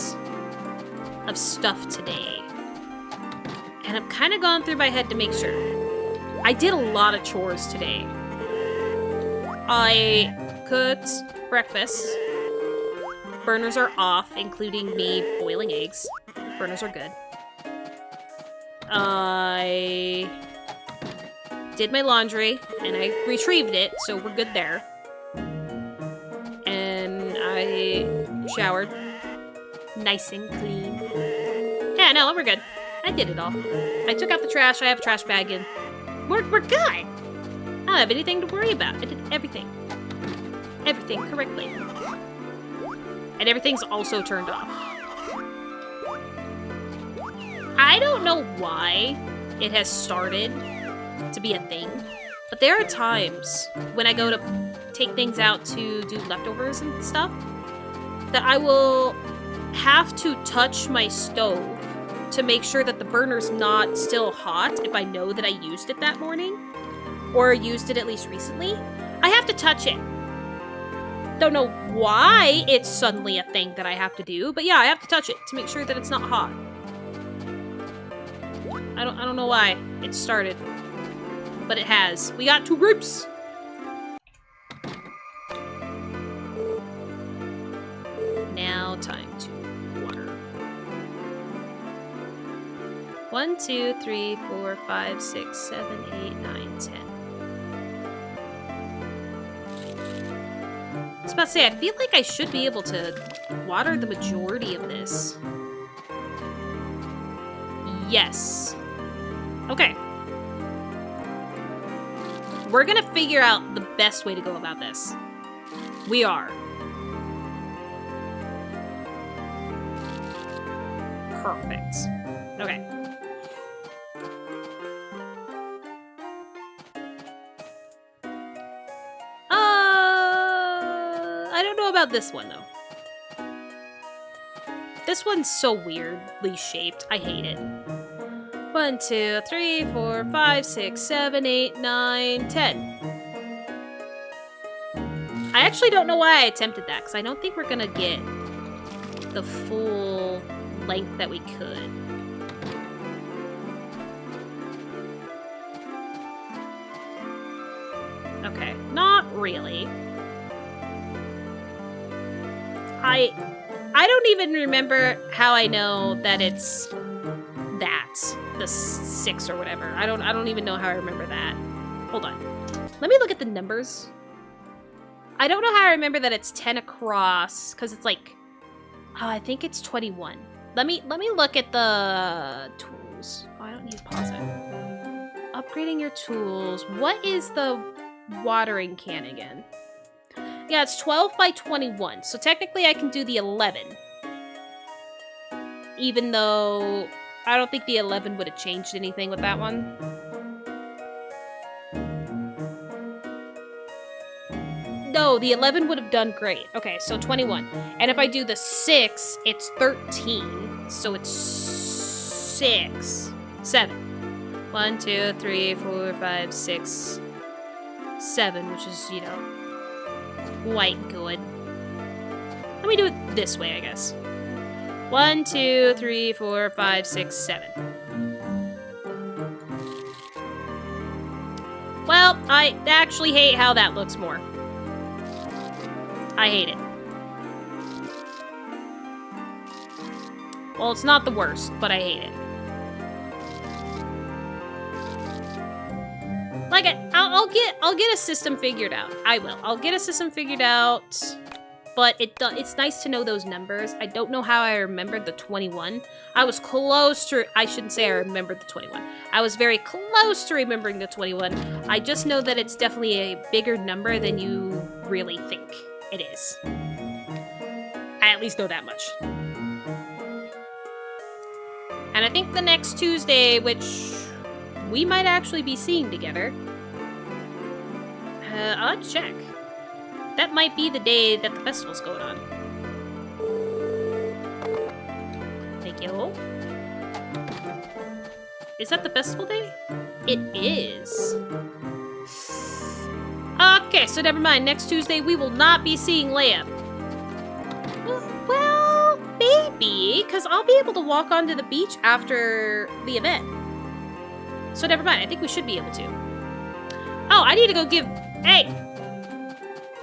A: of stuff today. And I'm kind of going through my head to make sure. I did a lot of chores today. I cooked breakfast. Burners are off, including me boiling eggs. Burners are good. I did my laundry, and I retrieved it, so we're good there. And I showered. Nice and clean. Yeah, no, we're good. I did it all. I took out the trash. I have a trash bag in. We're good. I don't have anything to worry about. I did everything. Everything correctly. And everything's also turned off. I don't know why it has started to be a thing, but there are times when I go to take things out to do leftovers and stuff that I will have to touch my stove to make sure that the burner's not still hot if I know that I used it that morning or used it at least recently. I have to touch it. Don't know why it's suddenly a thing that I have to do, but yeah, I have to touch it to make sure that it's not hot. I don't know why it started, but it has. We got 2 grapes. Now time to water. 1, 2, 3, 4, 5, 6, 7, 8, 9, 10. I was about to say, I feel like I should be able to water the majority of this. Yes. Okay. We're gonna figure out the best way to go about this. We are. Perfect. Okay. I don't know about this one, though. This one's so weirdly shaped. I hate it. 1, 2, 3, 4, 5, 6, 7, 8, 9, 10. I actually don't know why I attempted that, because I don't think we're gonna get the full length that we could. Okay, not really. I don't even remember how I know that it's the 6 or whatever. I don't even know how I remember that. Hold on. Let me look at the numbers. I don't know how I remember that it's 10 across, because it's like, oh, I think it's 21. Let me look at the tools. Oh, I don't need to pause it. Upgrading your tools. What is the watering can again? Yeah, it's 12 by 21. So technically I can do the 11. Even though I don't think the 11 would have changed anything with that one. No, the 11 would have done great. Okay, so 21. And if I do the 6, it's 13. So it's 6. 7. 1, 2, 3, 4, 5, 6, 7, which is, you know, quite good. Let me do it this way, I guess. 1, 2, 3, 4, 5, 6, 7. Well, I actually hate how that looks more. I hate it. Well, it's not the worst, but I hate it. Like, I'll get a system figured out. I will. I'll get a system figured out but it's nice to know those numbers. I don't know how I remembered the 21. I was close to, I shouldn't say I remembered the 21. I was very close to remembering the 21. I just know that it's definitely a bigger number than you really think it is. I at least know that much. And I think the next Tuesday, which we might actually be seeing together, I'll have to check. That might be the day that the festival's going on. Thank you. Is that the festival day? It is. Okay, so never mind. Next Tuesday, we will not be seeing Leia. Well, maybe, because I'll be able to walk onto the beach after the event. So never mind. I think we should be able to. Oh, I need to go give... Hey!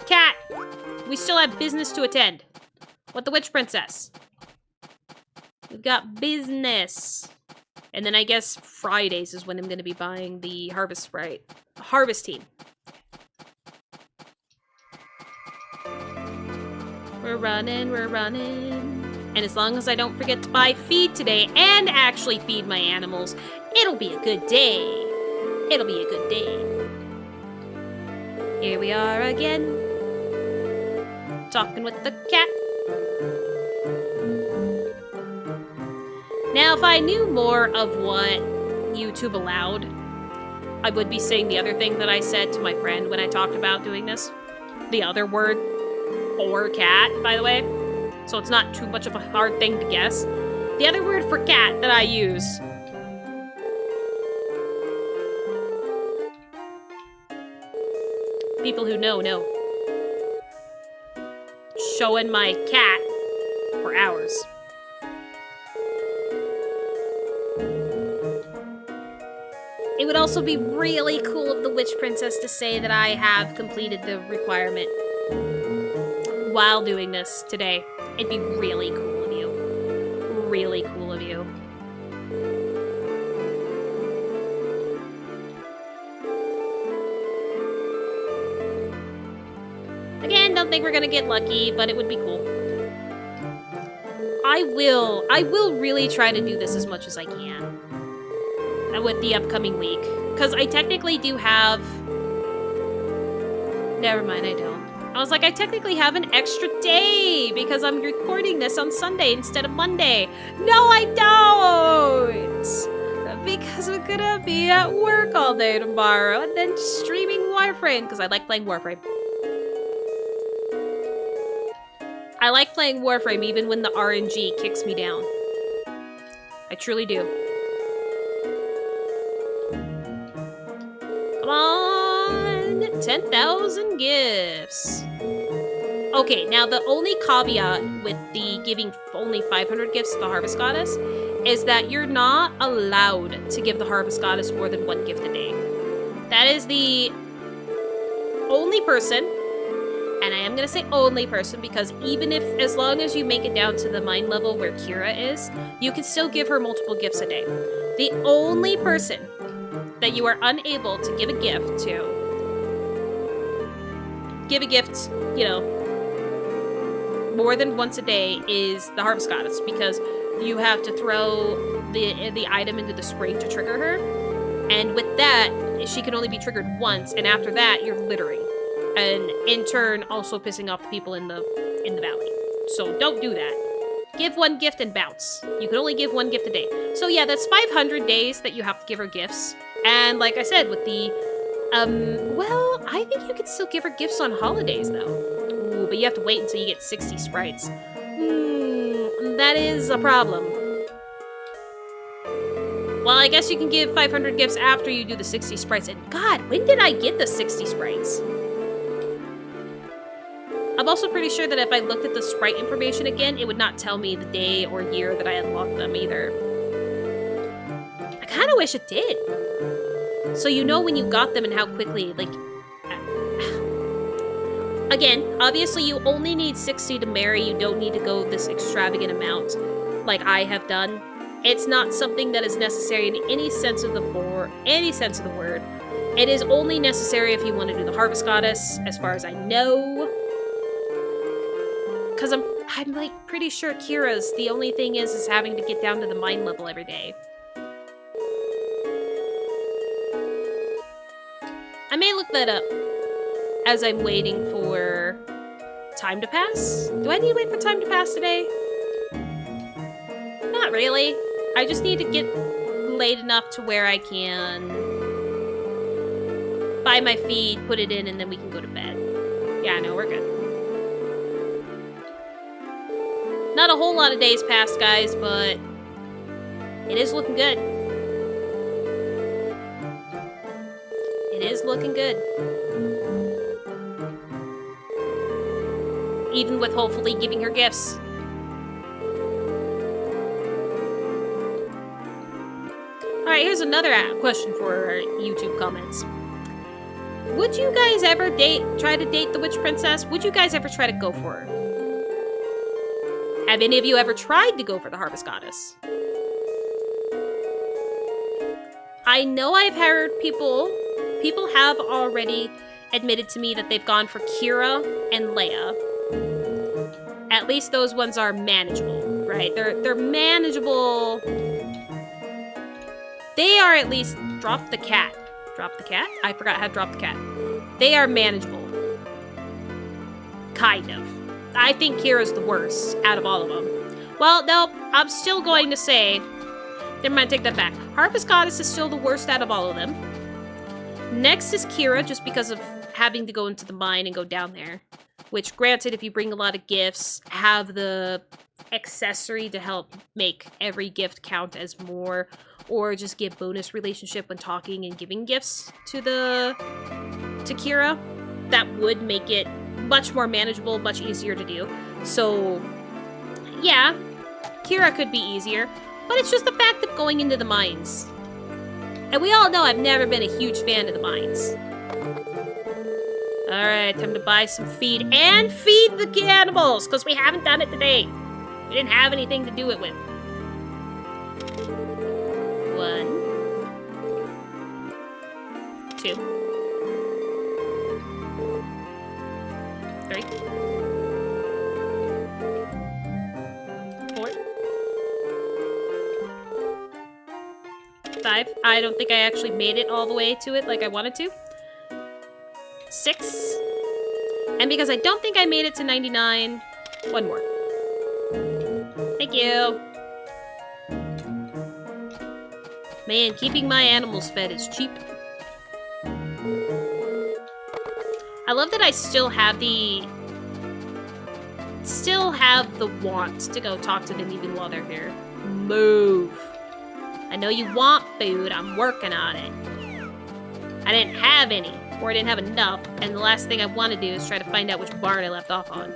A: Cat! We still have business to attend. What the Witch Princess? We've got business. And then I guess Fridays is when I'm going to be buying the Harvest Sprite. Harvest Team. We're running, we're running. And as long as I don't forget to buy feed today and actually feed my animals, it'll be a good day. It'll be a good day. Here we are again. Talking with the cat. Now, if I knew more of what YouTube allowed, I would be saying the other thing that I said to my friend when I talked about doing this. The other word for cat, by the way. So it's not too much of a hard thing to guess. The other word for cat that I use. People who know. Showing my cat for hours. It would also be really cool of the Witch Princess to say that I have completed the requirement while doing this today. It'd be really cool of you. Really cool of you. Again, don't think we're gonna get lucky, but it would be cool. I will really try to do this as much as I can with the upcoming week. Because I technically do have... Never mind, I don't. I was like, I technically have an extra day because I'm recording this on Sunday instead of Monday. No, I don't! Because we're gonna be at work all day tomorrow and then streaming Warframe because I like playing Warframe. I like playing Warframe even when the RNG kicks me down. I truly do. Come on! 10,000 gifts. Okay, now the only caveat with the giving only 500 gifts to the Harvest Goddess is that you're not allowed to give the Harvest Goddess more than one gift a day. That is the only person, and I am going to say only person because even if, as long as you make it down to the mind level where Kira is, you can still give her multiple gifts a day. The only person that you are unable to give a gift to, you know, more than once a day is the Harvest Goddess because you have to throw the item into the spring to trigger her. And with that, she can only be triggered once, and after that, you're littering. And in turn, also pissing off the people in the valley. So don't do that. Give one gift and bounce. You can only give one gift a day. So yeah, that's 500 days that you have to give her gifts. And like I said, with the, well, I think you can still give her gifts on holidays, though. Ooh, but you have to wait until you get 60 sprites. That is a problem. Well, I guess you can give 500 gifts after you do the 60 sprites. And God, when did I get the 60 sprites? I'm also pretty sure that if I looked at the sprite information again, it would not tell me the day or year that I unlocked them either. I kind of wish it did. So you know when you got them and how quickly, like... Again, obviously you only need 60 to marry. You don't need to go this extravagant amount like I have done. It's not something that is necessary in any sense of the word. It is only necessary if you want to do the Harvest Goddess, as far as I know. Because I'm like pretty sure Kira's, the only thing is having to get down to the mine level every day. I may look that up as I'm waiting for time to pass. Do I need to wait for time to pass today? Not really. I just need to get late enough to where I can buy my feed, put it in, and then we can go to bed. Yeah, no, we're good. Not a whole lot of days passed, guys, but it is looking good. It is looking good. Even with hopefully giving her gifts. Alright, here's another question for our YouTube comments. Would you guys ever try to date the Witch Princess? Would you guys ever try to go for her? Have any of you ever tried to go for the Harvest Goddess? I know I've heard people have already admitted to me that they've gone for Kira and Leia. At least those ones are manageable, right? They're manageable. They are at least drop the cat. Drop the cat? I forgot how to drop the cat. They are manageable. Kind of. I think Kira's the worst out of all of them. Well, no, I'm still going to say... Never mind, take that back. Harvest Goddess is still the worst out of all of them. Next is Kira, just because of having to go into the mine and go down there. Which, granted, if you bring a lot of gifts, have the accessory to help make every gift count as more, or just give bonus relationship when talking and giving gifts to Kira, that would make it much more manageable, much easier to do. So, yeah, Kira could be easier, but it's just the fact of going into the mines. And we all know I've never been a huge fan of the mines. Alright, time to buy some feed and feed the cannibals, because we haven't done it today. We didn't have anything to do it with. 1, 2, 3, 4, 5. I don't think I actually made it all the way to it like I wanted to. 6. And because I don't think I made it to 99, 1 more. Thank you. Man, keeping my animals fed is cheap. I love that I still have the want to go talk to them even while they're here. Move. I know you want food. I'm working on it. I didn't have any, or I didn't have enough, and the last thing I want to do is try to find out which barn I left off on.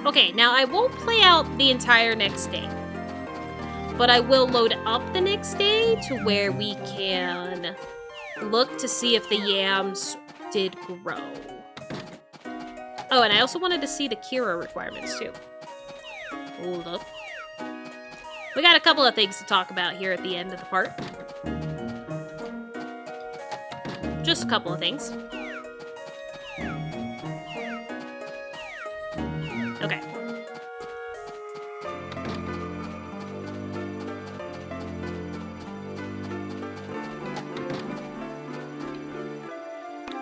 A: Okay, now I won't play out the entire next day, but I will load up the next day to where we can look to see if the yams did grow. Oh, and I also wanted to see the Kira requirements, too. Hold up. We got a couple of things to talk about here at the end of the part. Just a couple of things. Okay.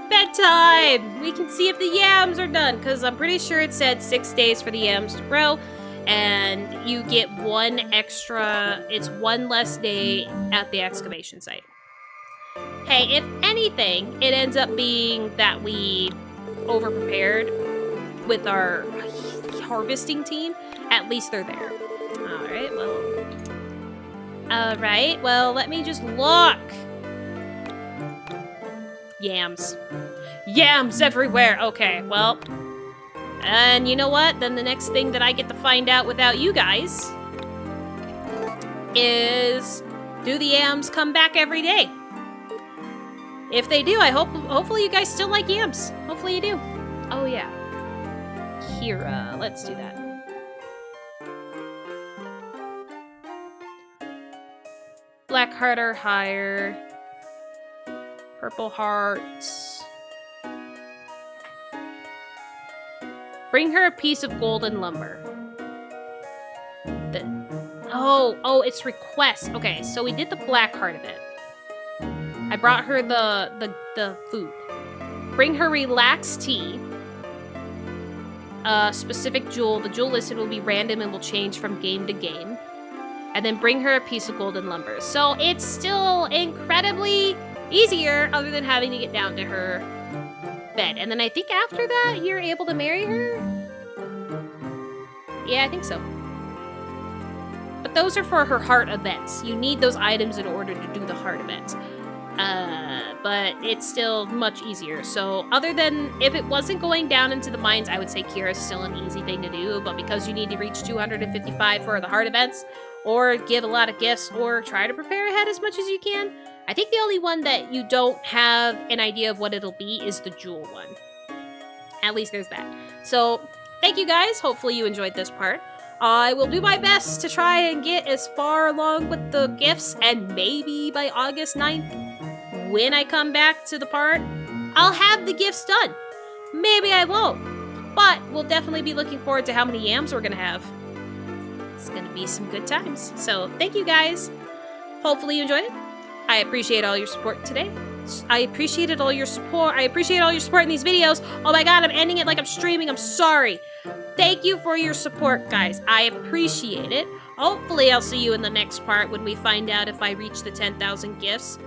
A: Bedtime! We can see if the yams are done, because I'm pretty sure it said 6 days for the yams to grow, and you get one less day at the excavation site. Hey, if anything, it ends up being that we over-prepared with our harvesting team. At least they're there. Alright, well, let me just look. Yams. Yams everywhere! Okay, well. And you know what? Then the next thing that I get to find out without you guys is, do the yams come back every day? If they do, hopefully you guys still like yams. Hopefully you do. Oh yeah. Kira, let's do that. black heart or higher. Purple hearts. Bring her a piece of golden lumber. Oh, it's request. Okay, so we did the black heart of it. I brought her the food. Bring her relaxed tea. A specific jewel. The jewel listed will be random and will change from game to game. And then bring her a piece of golden lumber. So it's still incredibly easier other than having to get down to her bed. And then I think after that, you're able to marry her? Yeah, I think so. But those are for her heart events. You need those items in order to do the heart event. But it's still much easier. So other than if it wasn't going down into the mines, I would say Kira's still an easy thing to do. But because you need to reach 255 for the heart events, or give a lot of gifts, or try to prepare ahead as much as you can, I think the only one that you don't have an idea of what it'll be is the jewel one. At least there's that. So thank you guys. Hopefully you enjoyed this part. I will do my best to try and get as far along with the gifts, and maybe by August 9th, when I come back to the part, I'll have the gifts done. Maybe I won't, but we'll definitely be looking forward to how many yams we're gonna have. It's gonna be some good times. So thank you guys. Hopefully you enjoyed it. I appreciate all your support today. I appreciated all your support. I appreciate all your support in these videos. Oh my god, I'm ending it like I'm streaming. I'm sorry. Thank you for your support, guys. I appreciate it. Hopefully I'll see you in the next part when we find out if I reach the 10,000 gifts.